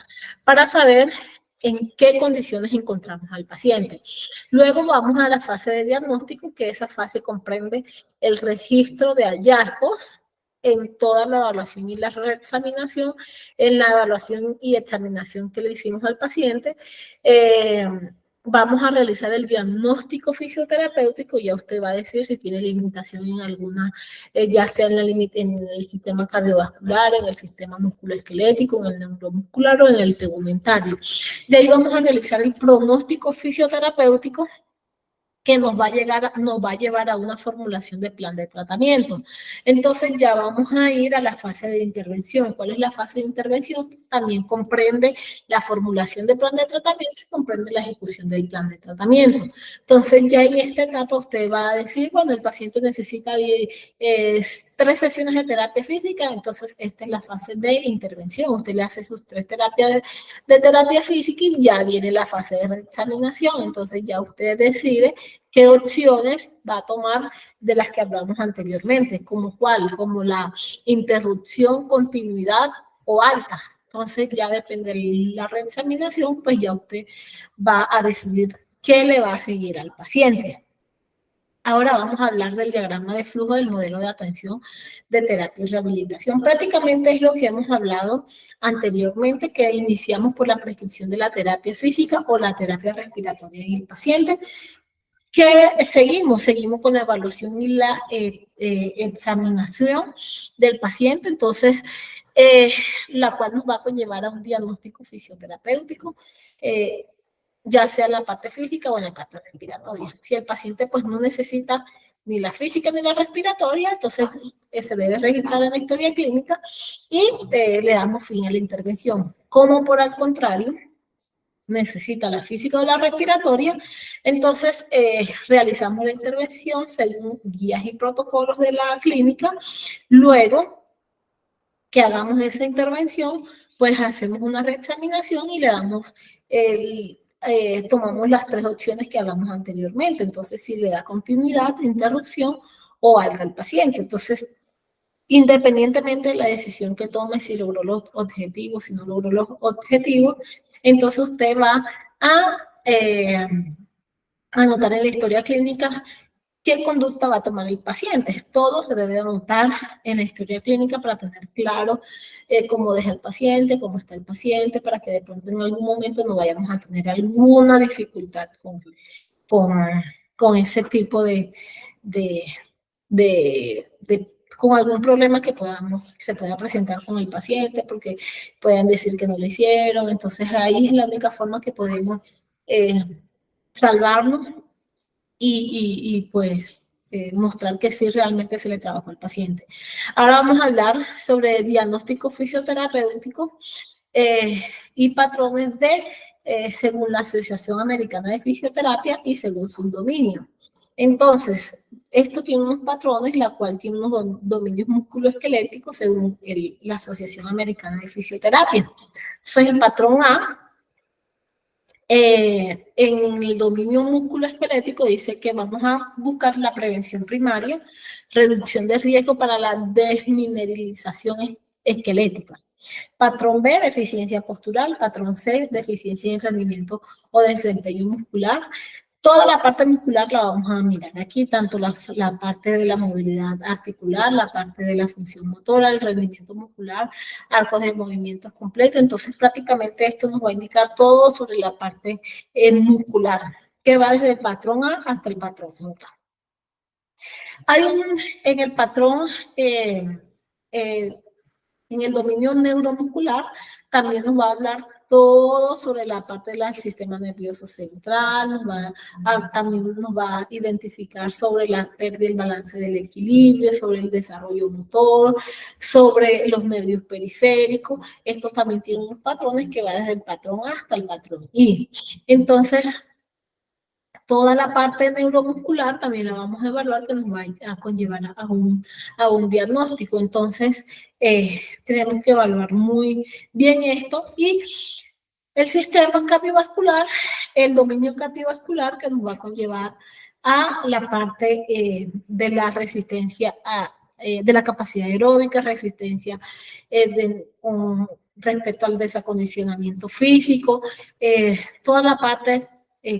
para saber en qué condiciones encontramos al paciente. Luego vamos a la fase de diagnóstico, que esa fase comprende el registro de hallazgos en toda la evaluación y la reexaminación, en la evaluación y examinación que le hicimos al paciente. Vamos a realizar el diagnóstico fisioterapéutico, ya usted va a decir si tiene limitación en alguna, ya sea en el sistema cardiovascular, en el sistema musculoesquelético, en el neuromuscular o en el tegumentario. De ahí vamos a realizar el pronóstico fisioterapéutico, que nos va a llevar a una formulación de plan de tratamiento. Entonces ya vamos a ir a la fase de intervención. ¿Cuál es la fase de intervención? También comprende la formulación de plan de tratamiento y comprende la ejecución del plan de tratamiento. Entonces ya en esta etapa usted va a decir, bueno, el paciente necesita 3 sesiones de terapia física, entonces esta es la fase de intervención. Usted le hace sus 3 terapias de terapia física y ya viene la fase de reexaminación. Entonces ya usted decide qué opciones va a tomar de las que hablamos anteriormente, como cuál, como la interrupción, continuidad o alta. Entonces ya depende de la reexaminación, pues ya usted va a decidir qué le va a seguir al paciente. Ahora vamos a hablar del diagrama de flujo del modelo de atención de terapia y rehabilitación. Prácticamente es lo que hemos hablado anteriormente, que iniciamos por la prescripción de la terapia física o la terapia respiratoria en el paciente. ¿Qué seguimos? Seguimos con la evaluación y la examinación del paciente, entonces, la cual nos va a conllevar a un diagnóstico fisioterapéutico, ya sea en la parte física o en la parte respiratoria. Si el paciente pues no necesita ni la física ni la respiratoria, entonces se debe registrar en la historia clínica y le damos fin a la intervención. Como por el contrario, necesita la física o la respiratoria, entonces realizamos la intervención según guías y protocolos de la clínica. Luego que hagamos esa intervención, pues hacemos una reexaminación y le damos tomamos las 3 opciones que hablamos anteriormente. Entonces, si le da continuidad, interrupción o alta al paciente. Entonces, independientemente de la decisión que tome, si logró los objetivos, si no logró los objetivos, entonces usted va a anotar en la historia clínica qué conducta va a tomar el paciente. Todo se debe anotar en la historia clínica para tener claro cómo deja el paciente, cómo está el paciente, para que de pronto en algún momento no vayamos a tener alguna dificultad con ese tipo con algún problema que se pueda presentar con el paciente, porque puedan decir que no lo hicieron. Entonces ahí es la única forma que podemos salvarnos pues mostrar que sí realmente se le trabajó al paciente. Ahora vamos a hablar sobre el diagnóstico fisioterapéutico y patrones de según la Asociación Americana de Fisioterapia y según su dominio. Entonces, esto tiene unos patrones, la cual tiene unos dominios musculoesqueléticos según la Asociación Americana de Fisioterapia. Soy el patrón A. En el dominio musculoesquelético dice que vamos a buscar la prevención primaria, reducción de riesgo para la desmineralización esquelética. Patrón B, deficiencia postural. Patrón C, deficiencia en rendimiento o desempeño muscular. Toda la parte muscular la vamos a mirar aquí, tanto la parte de la movilidad articular, la parte de la función motora, el rendimiento muscular, arcos de movimientos completos. Entonces, prácticamente esto nos va a indicar todo sobre la parte muscular, que va desde el patrón A hasta el patrón J. En el patrón, en el dominio neuromuscular, también nos va a hablar todo sobre la parte del sistema nervioso central, también nos va a identificar sobre la pérdida del balance del equilibrio, sobre el desarrollo motor, sobre los nervios periféricos. Estos también tienen unos patrones que van desde el patrón A hasta el patrón I. Entonces, toda la parte neuromuscular también la vamos a evaluar, que nos va a conllevar a un diagnóstico. Entonces, tenemos que evaluar muy bien esto. Y el sistema cardiovascular, el dominio cardiovascular, que nos va a conllevar a la parte de la resistencia, de la capacidad aeróbica, resistencia respecto al desacondicionamiento físico, toda la parte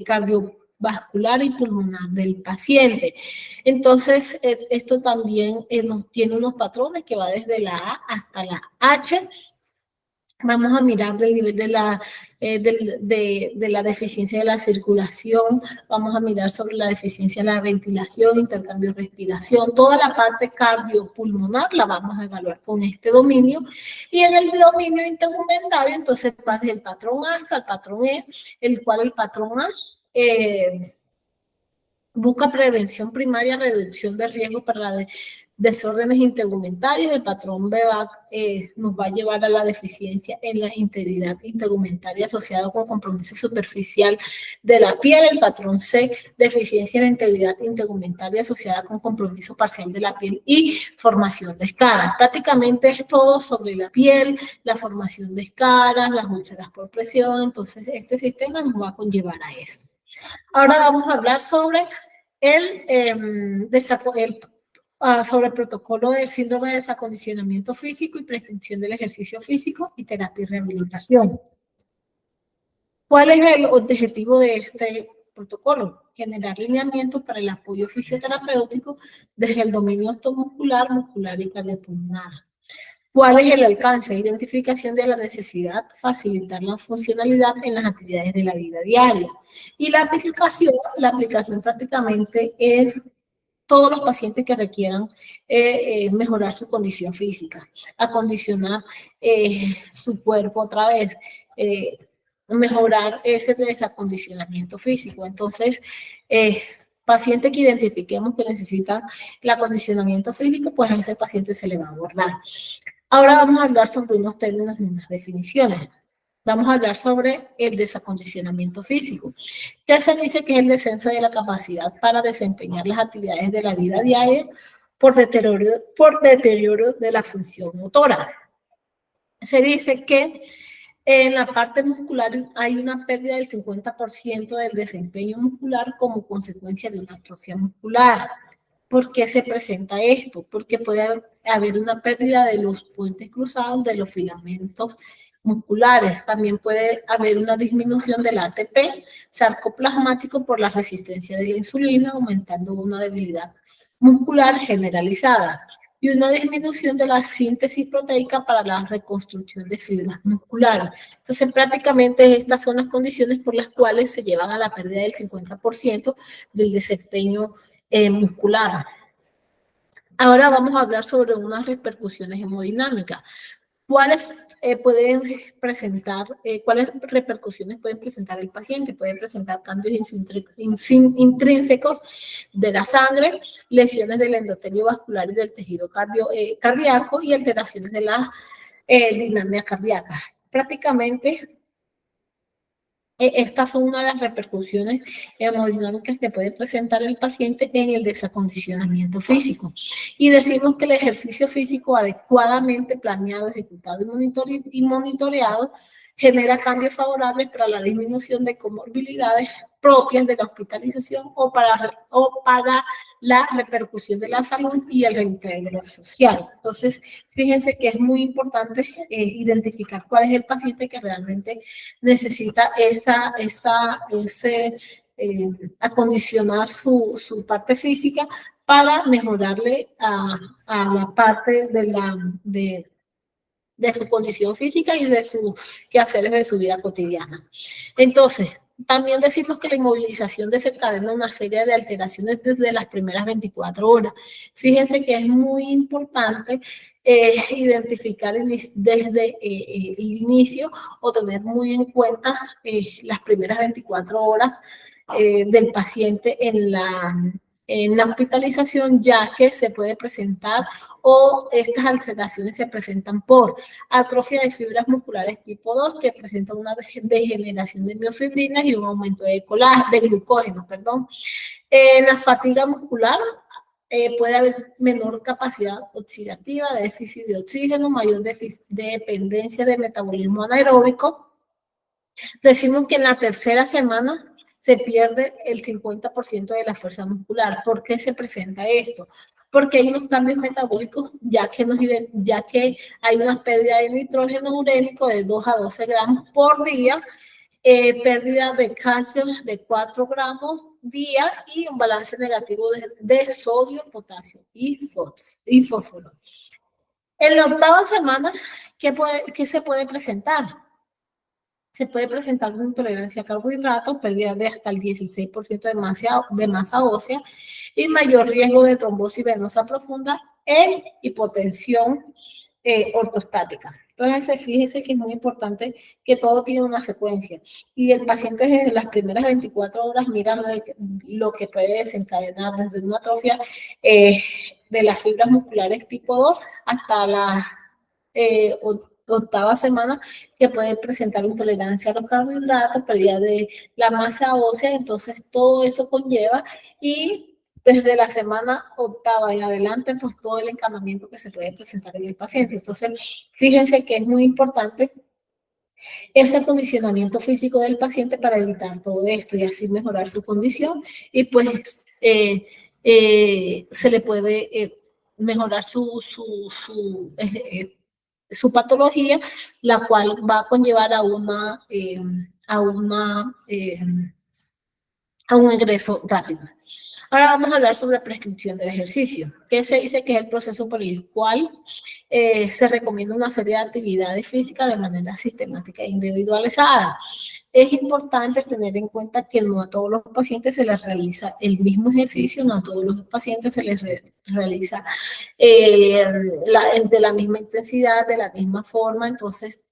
cardiovascular y pulmonar del paciente. Entonces, esto también nos tiene unos patrones que va desde la A hasta la H. Vamos a mirar del nivel de la deficiencia de la circulación, vamos a mirar sobre la deficiencia de la ventilación, intercambio, respiración, toda la parte cardiopulmonar la vamos a evaluar con este dominio. Y en el dominio integumentario, entonces va desde el patrón A hasta el patrón E, el cual el patrón A busca prevención primaria, reducción de riesgo para la desórdenes integumentarios. El patrón B nos va a llevar a la deficiencia en la integridad integumentaria asociada con compromiso superficial de la piel. El patrón C, deficiencia en la integridad integumentaria asociada con compromiso parcial de la piel y formación de escaras. Prácticamente es todo sobre la piel, la formación de escaras, las úlceras por presión. Entonces, este sistema nos va a conllevar a eso. Ahora vamos a hablar sobre sobre el protocolo del síndrome de desacondicionamiento físico y prescripción del ejercicio físico y terapia y rehabilitación. ¿Cuál es el objetivo de este protocolo? Generar lineamientos para el apoyo fisioterapéutico desde el dominio osteomuscular, muscular y cardiopulmonar. ¿Cuál es el alcance? Identificación de la necesidad, facilitar la funcionalidad en las actividades de la vida diaria. Y la aplicación prácticamente es todos los pacientes que requieran mejorar su condición física, acondicionar su cuerpo otra vez, mejorar ese desacondicionamiento físico. Entonces, paciente que identifiquemos que necesita el acondicionamiento físico, pues a ese paciente se le va a abordar. Ahora vamos a hablar sobre unos términos y unas definiciones. Vamos a hablar sobre el desacondicionamiento físico, que se dice que es el descenso de la capacidad para desempeñar las actividades de la vida diaria por deterioro de la función motora. Se dice que en la parte muscular hay una pérdida del 50% del desempeño muscular como consecuencia de una atrofia muscular. ¿Por qué se presenta esto? Porque puede haber una pérdida de los puentes cruzados de los filamentos musculares. También puede haber una disminución del ATP sarcoplasmático por la resistencia de la insulina, aumentando una debilidad muscular generalizada y una disminución de la síntesis proteica para la reconstrucción de fibras musculares. Entonces, prácticamente estas son las condiciones por las cuales se llevan a la pérdida del 50% del desempeño muscular. Ahora vamos a hablar sobre unas repercusiones hemodinámicas. ¿Cuáles cuáles repercusiones pueden presentar el paciente? Pueden presentar cambios intrínsecos de la sangre, lesiones del endotelio vascular y del tejido cardíaco y alteraciones de la dinámica cardíaca. Prácticamente Estas son una de las repercusiones hemodinámicas que puede presentar el paciente en el desacondicionamiento físico. Y decimos que el ejercicio físico adecuadamente planeado, ejecutado y monitoreado genera cambios favorables para la disminución de comorbilidades propias de la hospitalización o para la repercusión de la salud y el reintegro social. Entonces, fíjense que es muy importante identificar cuál es el paciente que realmente necesita acondicionar su parte física para mejorarle a la parte de su condición física y de sus quehaceres de su vida cotidiana. Entonces, también decimos que la inmovilización desencadena una serie de alteraciones desde las primeras 24 horas. Fíjense que es muy importante identificar desde el inicio o tener muy en cuenta las primeras 24 horas del paciente en la hospitalización, ya que se puede presentar o estas alteraciones se presentan por atrofia de fibras musculares tipo 2, que presenta una degeneración de miofibrinas y un aumento de glucógeno, perdón. En la fatiga muscular puede haber menor capacidad oxidativa, déficit de oxígeno, mayor dependencia de metabolismo anaeróbico. Decimos que en la tercera semana se pierde el 50% de la fuerza muscular. ¿Por qué se presenta esto? Porque hay unos cambios metabólicos, ya que hay una pérdida de nitrógeno urémico de 2 a 12 gramos por día, pérdida de calcio de 4 gramos día y un balance negativo de sodio, potasio y fósforo. En la octava semana, ¿qué se puede presentar? Se puede presentar una intolerancia a carbohidratos, pérdida de hasta el 16% de masa ósea y mayor riesgo de trombosis venosa profunda en hipotensión ortostática. Entonces, fíjense que es muy importante que todo tiene una secuencia y el paciente desde las primeras 24 horas mira lo que puede desencadenar desde una atrofia de las fibras musculares tipo 2 hasta la octava semana, que puede presentar intolerancia a los carbohidratos, pérdida de la masa ósea. Entonces todo eso conlleva, y desde la semana octava en adelante, pues todo el encamamiento que se puede presentar en el paciente. Entonces, fíjense que es muy importante ese acondicionamiento físico del paciente para evitar todo esto y así mejorar su condición, y pues se le puede mejorar su patología, la cual va a conllevar a un egreso rápido. Ahora vamos a hablar sobre prescripción del ejercicio, que se dice que es el proceso por el cual se recomienda una serie de actividades físicas de manera sistemática e individualizada. Es importante tener en cuenta que no a todos los pacientes se les realiza el mismo ejercicio, no a todos los pacientes se les realiza de la misma intensidad, de la misma forma. Entonces,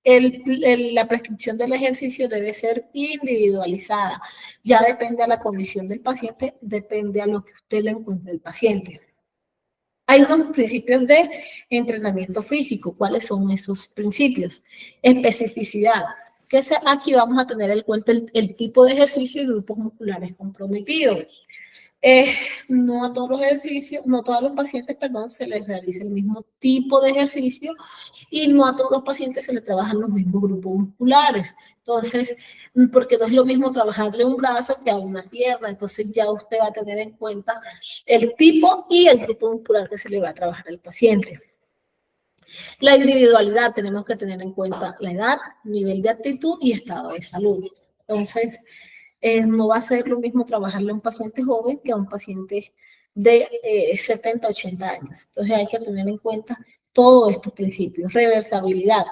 la prescripción del ejercicio debe ser individualizada. Ya depende a la condición del paciente, depende a lo que usted le encuentre al paciente. Hay unos principios de entrenamiento físico. ¿Cuáles son esos principios? Especificidad. Aquí vamos a tener en cuenta el tipo de ejercicio y grupos musculares comprometidos. No a todos los ejercicios, no a todos los pacientes, perdón, se les realiza el mismo tipo de ejercicio, y no a todos los pacientes se les trabajan los mismos grupos musculares. Entonces, porque no es lo mismo trabajarle un brazo que a una pierna. Entonces ya usted va a tener en cuenta el tipo y el grupo muscular que se le va a trabajar al paciente. La individualidad, tenemos que tener en cuenta la edad, nivel de aptitud y estado de salud. Entonces, no va a ser lo mismo trabajarle a un paciente joven que a un paciente de 70, 80 años. Entonces hay que tener en cuenta todos estos principios. Reversibilidad,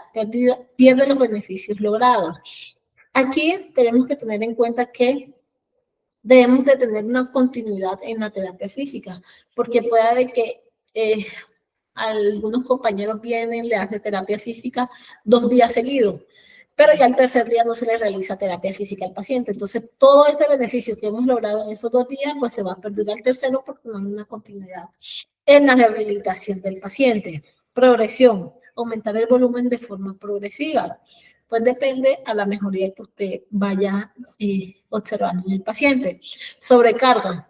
pierde los beneficios logrados. Aquí tenemos que tener en cuenta que debemos de tener una continuidad en la terapia física, porque puede haber que algunos compañeros vienen, le hacen terapia física 2 días seguidos, pero ya el tercer día no se le realiza terapia física al paciente. Entonces, todo este beneficio que hemos logrado en esos 2 días, pues se va a perder al tercero porque no hay una continuidad en la rehabilitación del paciente. Progresión, aumentar el volumen de forma progresiva. Pues depende a la mejoría que usted vaya observando en el paciente. Sobrecarga,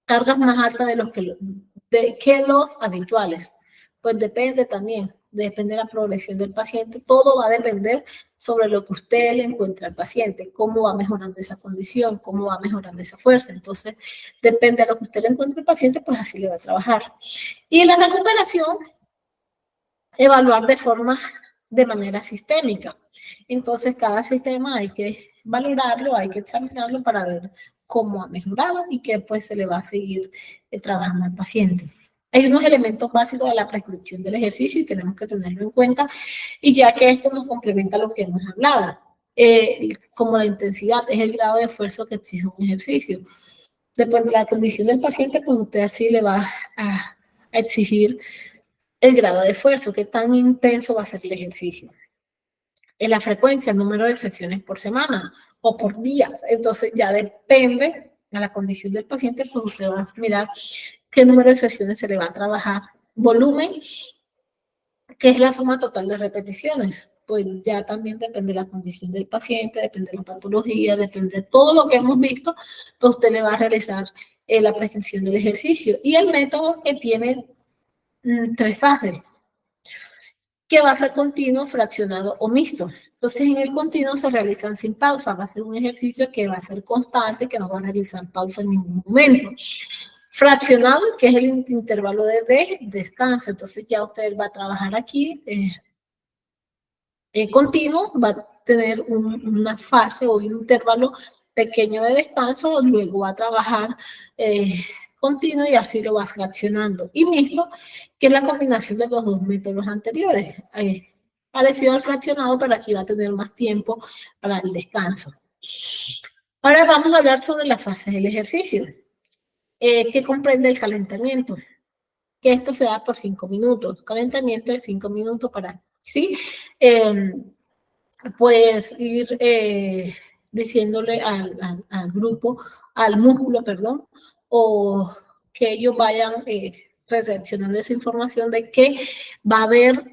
cargas más altas que los habituales. Pues depende también, depende de la progresión del paciente. Todo va a depender sobre lo que usted le encuentra al paciente, cómo va mejorando esa condición, cómo va mejorando esa fuerza. Entonces, depende de lo que usted le encuentre al paciente, pues así le va a trabajar. Y la recuperación, evaluar de manera sistémica. Entonces, cada sistema hay que valorarlo, hay que examinarlo para ver cómo ha mejorado y qué pues se le va a seguir trabajando al paciente. Hay unos elementos básicos de la prescripción del ejercicio y tenemos que tenerlo en cuenta, y ya que esto nos complementa lo que hemos hablado. Como la intensidad es el grado de esfuerzo que exige un ejercicio. Depende de la condición del paciente, pues usted así le va a exigir el grado de esfuerzo, qué tan intenso va a ser el ejercicio. En la frecuencia, el número de sesiones por semana o por día. Entonces ya depende de la condición del paciente, pues usted va a mirar qué número de sesiones se le va a trabajar. Volumen, que es la suma total de repeticiones. Pues ya también depende de la condición del paciente, depende de la patología, depende de todo lo que hemos visto, pues usted le va a realizar la prescripción del ejercicio. Y el método que tiene 3 fases, que va a ser continuo, fraccionado o mixto. Entonces, en el continuo se realizan sin pausa. Va a ser un ejercicio que va a ser constante, que no va a realizar pausa en ningún momento. Fraccionado, que es el intervalo de descanso. Entonces, ya usted va a trabajar aquí continuo, va a tener una fase o un intervalo pequeño de descanso, luego va a trabajar continuo y así lo va fraccionando. Y mismo, que es la combinación de los dos métodos anteriores. Parecido al fraccionado, pero aquí va a tener más tiempo para el descanso. Ahora vamos a hablar sobre las fases del ejercicio, que comprende el calentamiento, que esto se da por 5 minutos. Calentamiento de 5 minutos para, ¿sí? Pues ir diciéndole al grupo, al músculo, perdón, o que ellos vayan recepcionando esa información de que va a haber,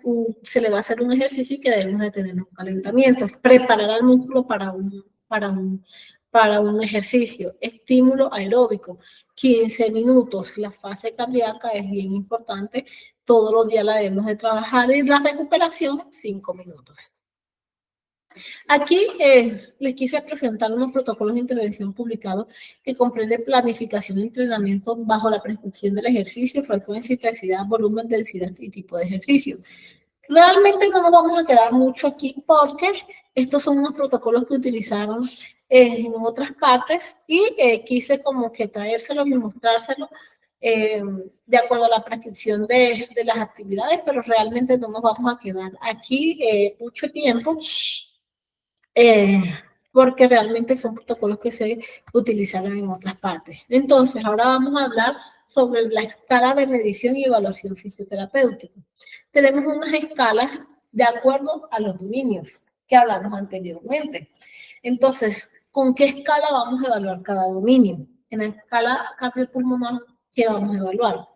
se le va a hacer un ejercicio y que debemos de tener un calentamiento, preparar al músculo para un ejercicio, estímulo aeróbico, 15 minutos, la fase cardíaca es bien importante, todos los días la debemos de trabajar, y la recuperación, 5 minutos. Aquí les quise presentar unos protocolos de intervención publicados que comprenden planificación de entrenamiento bajo la prescripción del ejercicio, frecuencia, intensidad, volumen, densidad y tipo de ejercicio. Realmente no nos vamos a quedar mucho aquí porque estos son unos protocolos que utilizaron en otras partes y quise como que traérselos y mostrárselos de acuerdo a la prescripción de las actividades, pero realmente no nos vamos a quedar aquí mucho tiempo porque realmente son protocolos que se utilizaron en otras partes. Entonces, ahora vamos a hablar sobre la escala de medición y evaluación fisioterapéutica. Tenemos unas escalas de acuerdo a los dominios que hablamos anteriormente. Entonces, ¿con qué escala vamos a evaluar cada dominio? En la escala cardiopulmonar, ¿qué vamos a evaluar?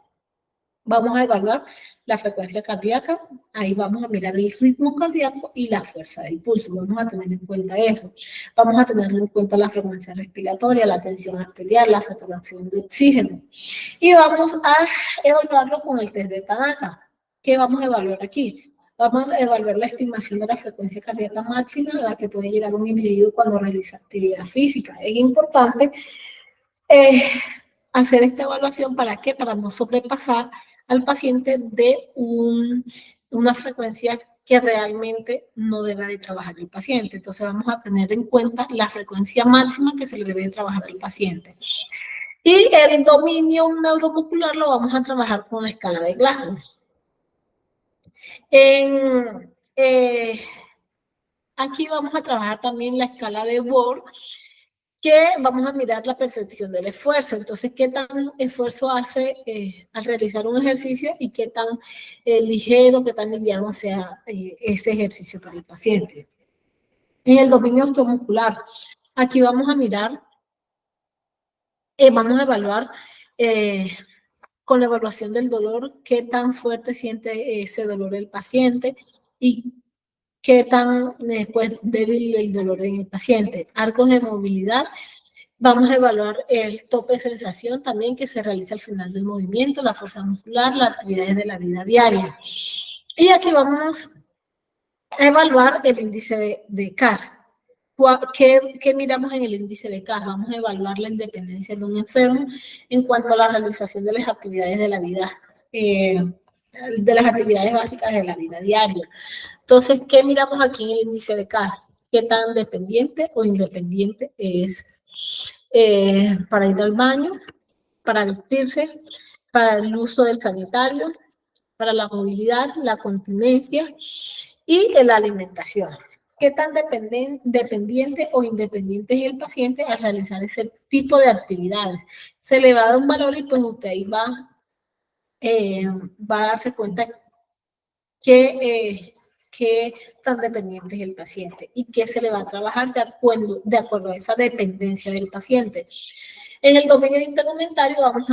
Vamos a evaluar la frecuencia cardíaca, ahí vamos a mirar el ritmo cardíaco y la fuerza del pulso, vamos a tener en cuenta eso. Vamos a tener en cuenta la frecuencia respiratoria, la tensión arterial, la saturación de oxígeno. Y vamos a evaluarlo con el test de Tanaka. ¿Qué vamos a evaluar aquí? Vamos a evaluar la estimación de la frecuencia cardíaca máxima a la que puede llegar un individuo cuando realiza actividad física. Es importante hacer esta evaluación, ¿para qué? Para no sobrepasar al paciente de una frecuencia que realmente no debe de trabajar el paciente. Entonces vamos a tener en cuenta la frecuencia máxima que se le debe de trabajar al paciente. Y el dominio neuromuscular lo vamos a trabajar con la escala de Glasgow. Aquí vamos a trabajar también la escala de Ward, que vamos a mirar la percepción del esfuerzo. Entonces, qué tan esfuerzo hace al realizar un ejercicio y qué tan ligero, qué tan liviano sea ese ejercicio para el paciente. En el dominio osteomuscular, aquí vamos a mirar, vamos a evaluar con la evaluación del dolor, qué tan fuerte siente ese dolor el paciente y qué tan pues, débil el dolor en el paciente. Arcos de movilidad. Vamos a evaluar el tope de sensación también que se realiza al final del movimiento, la fuerza muscular, las actividades de la vida diaria. Y aquí vamos a evaluar el índice de CAS. ¿Qué miramos en el índice de CAS? Vamos a evaluar la independencia de un enfermo en cuanto a la realización de las actividades de la vida, de las actividades básicas de la vida diaria. Entonces, ¿qué miramos aquí en el índice de CAS? ¿Qué tan dependiente o independiente es para ir al baño, para vestirse, para el uso del sanitario, para la movilidad, la continencia y la alimentación? ¿Qué tan dependiente o independiente es el paciente al realizar ese tipo de actividades? Se le va a dar un valor y pues usted ahí va a darse cuenta qué tan dependiente es el paciente y qué se le va a trabajar de acuerdo a esa dependencia del paciente. En el dominio intermediario vamos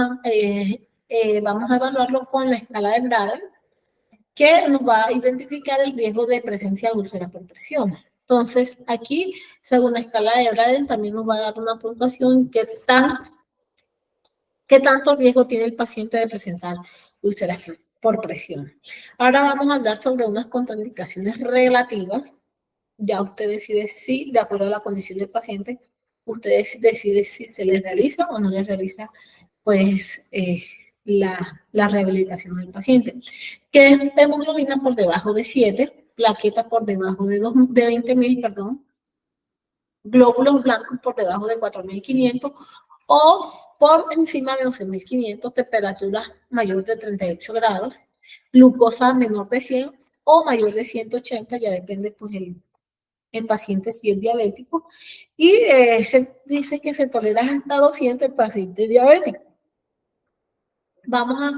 a evaluarlo con la escala de Braden, que nos va a identificar el riesgo de presencia de úlcera por presión. Entonces, aquí, según la escala de Braden, también nos va a dar una puntuación qué tanto riesgo tiene el paciente de presentar úlceras por presión. Ahora vamos a hablar sobre unas contraindicaciones relativas. Ya usted decide si, de acuerdo a la condición del paciente, usted decide si se le realiza o no le realiza, pues, la rehabilitación del paciente. Que es hemoglobina por debajo de 7, plaquetas por debajo de 20.000, perdón, glóbulos blancos por debajo de 4.500 o por encima de 11.500, temperatura mayor de 38 grados, glucosa menor de 100 o mayor de 180, ya depende pues el paciente si es diabético, y se dice que se tolera hasta 200 el paciente diabético. Vamos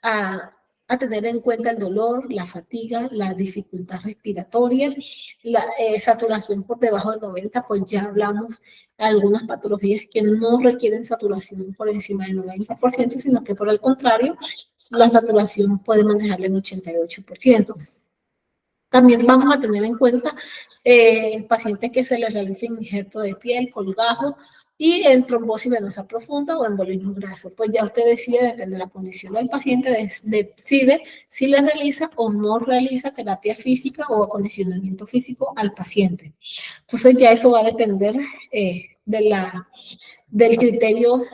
a tener en cuenta el dolor, la fatiga, la dificultad respiratoria, la saturación por debajo de 90, pues ya hablamos de algunas patologías que no requieren saturación por encima del 90%, sino que por el contrario, la saturación puede manejarla en 88%. También vamos a tener en cuenta pacientes que se les realice injerto de piel, colgajo y en trombosis venosa profunda o embolismo graso. Pues ya usted decide, depende de la condición del paciente, decide si le realiza o no realiza terapia física o acondicionamiento físico al paciente. Entonces ya eso va a depender del criterio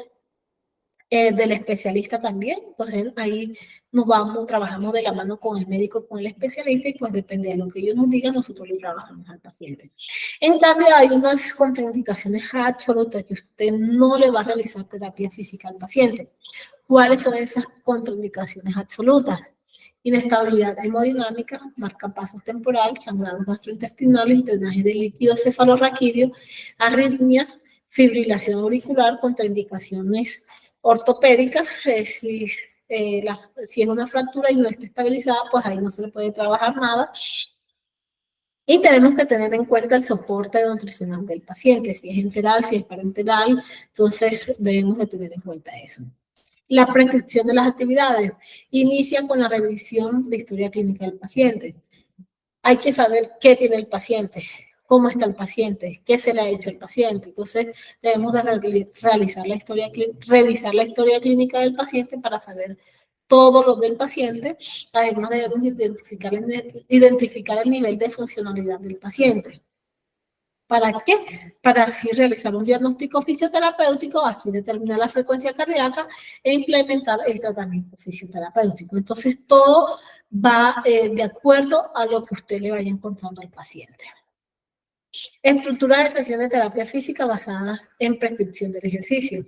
del especialista también. Entonces ahí trabajamos de la mano con el médico, con el especialista, y pues depende de lo que ellos nos digan, nosotros le trabajamos al paciente. En cambio, hay unas contraindicaciones absolutas que usted no le va a realizar terapia física al paciente. ¿Cuáles son esas contraindicaciones absolutas? Inestabilidad hemodinámica, marcapasos temporal, sangrado gastrointestinal, drenaje de líquido cefalorraquídeo, arritmias, fibrilación auricular, contraindicaciones ortopédicas, si es una fractura y no está estabilizada, pues ahí no se le puede trabajar nada. Y tenemos que tener en cuenta el soporte nutricional del paciente, si es enteral, si es parenteral, entonces debemos de tener en cuenta eso. La prescripción de las actividades inicia con la revisión de historia clínica del paciente. Hay que saber qué tiene el paciente, cómo está el paciente, qué se le ha hecho al paciente. Entonces, debemos de revisar la historia clínica del paciente para saber todo lo del paciente. Además, debemos identificar el nivel de funcionalidad del paciente. ¿Para qué? Para así realizar un diagnóstico fisioterapéutico, así determinar la frecuencia cardíaca e implementar el tratamiento fisioterapéutico. Entonces, todo va de acuerdo a lo que usted le vaya encontrando al paciente. Estructura de sesión de terapia física basada en prescripción del ejercicio.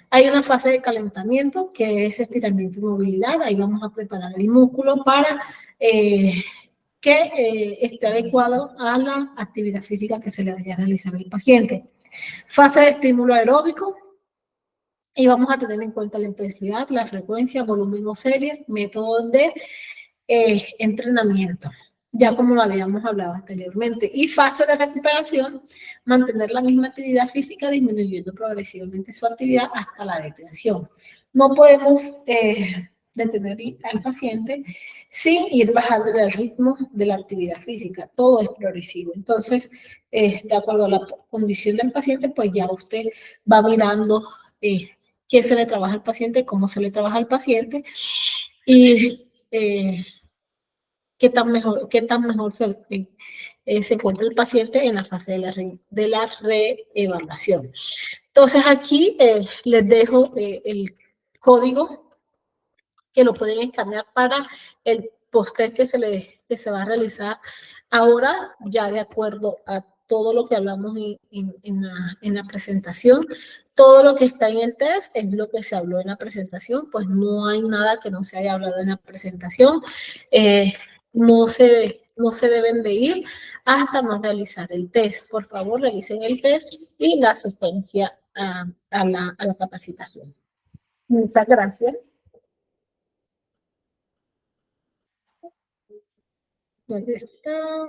Hay una fase de calentamiento que es estiramiento y movilidad. Ahí vamos a preparar el músculo para que esté adecuado a la actividad física que se le vaya a realizar al paciente. Fase de estímulo aeróbico, y vamos a tener en cuenta la intensidad, la frecuencia, volumen o serie, método de entrenamiento, ya como lo habíamos hablado anteriormente. Y fase de recuperación, mantener la misma actividad física disminuyendo progresivamente su actividad hasta la detención. No podemos de tener al paciente sin ir bajando el ritmo de la actividad física. Todo es progresivo. Entonces, de acuerdo a la condición del paciente, pues ya usted va mirando qué se le trabaja al paciente, cómo se le trabaja al paciente y qué tan mejor se encuentra el paciente en la fase de la reevaluación. Entonces, aquí les dejo el código que lo pueden escanear para el póster que se va a realizar ahora, ya de acuerdo a todo lo que hablamos en la presentación. Todo lo que está en el test es lo que se habló en la presentación, pues no hay nada que no se haya hablado en la presentación. No se deben de ir hasta no realizar el test. Por favor, realicen el test y la asistencia a la capacitación. Muchas gracias. ¿Dónde está?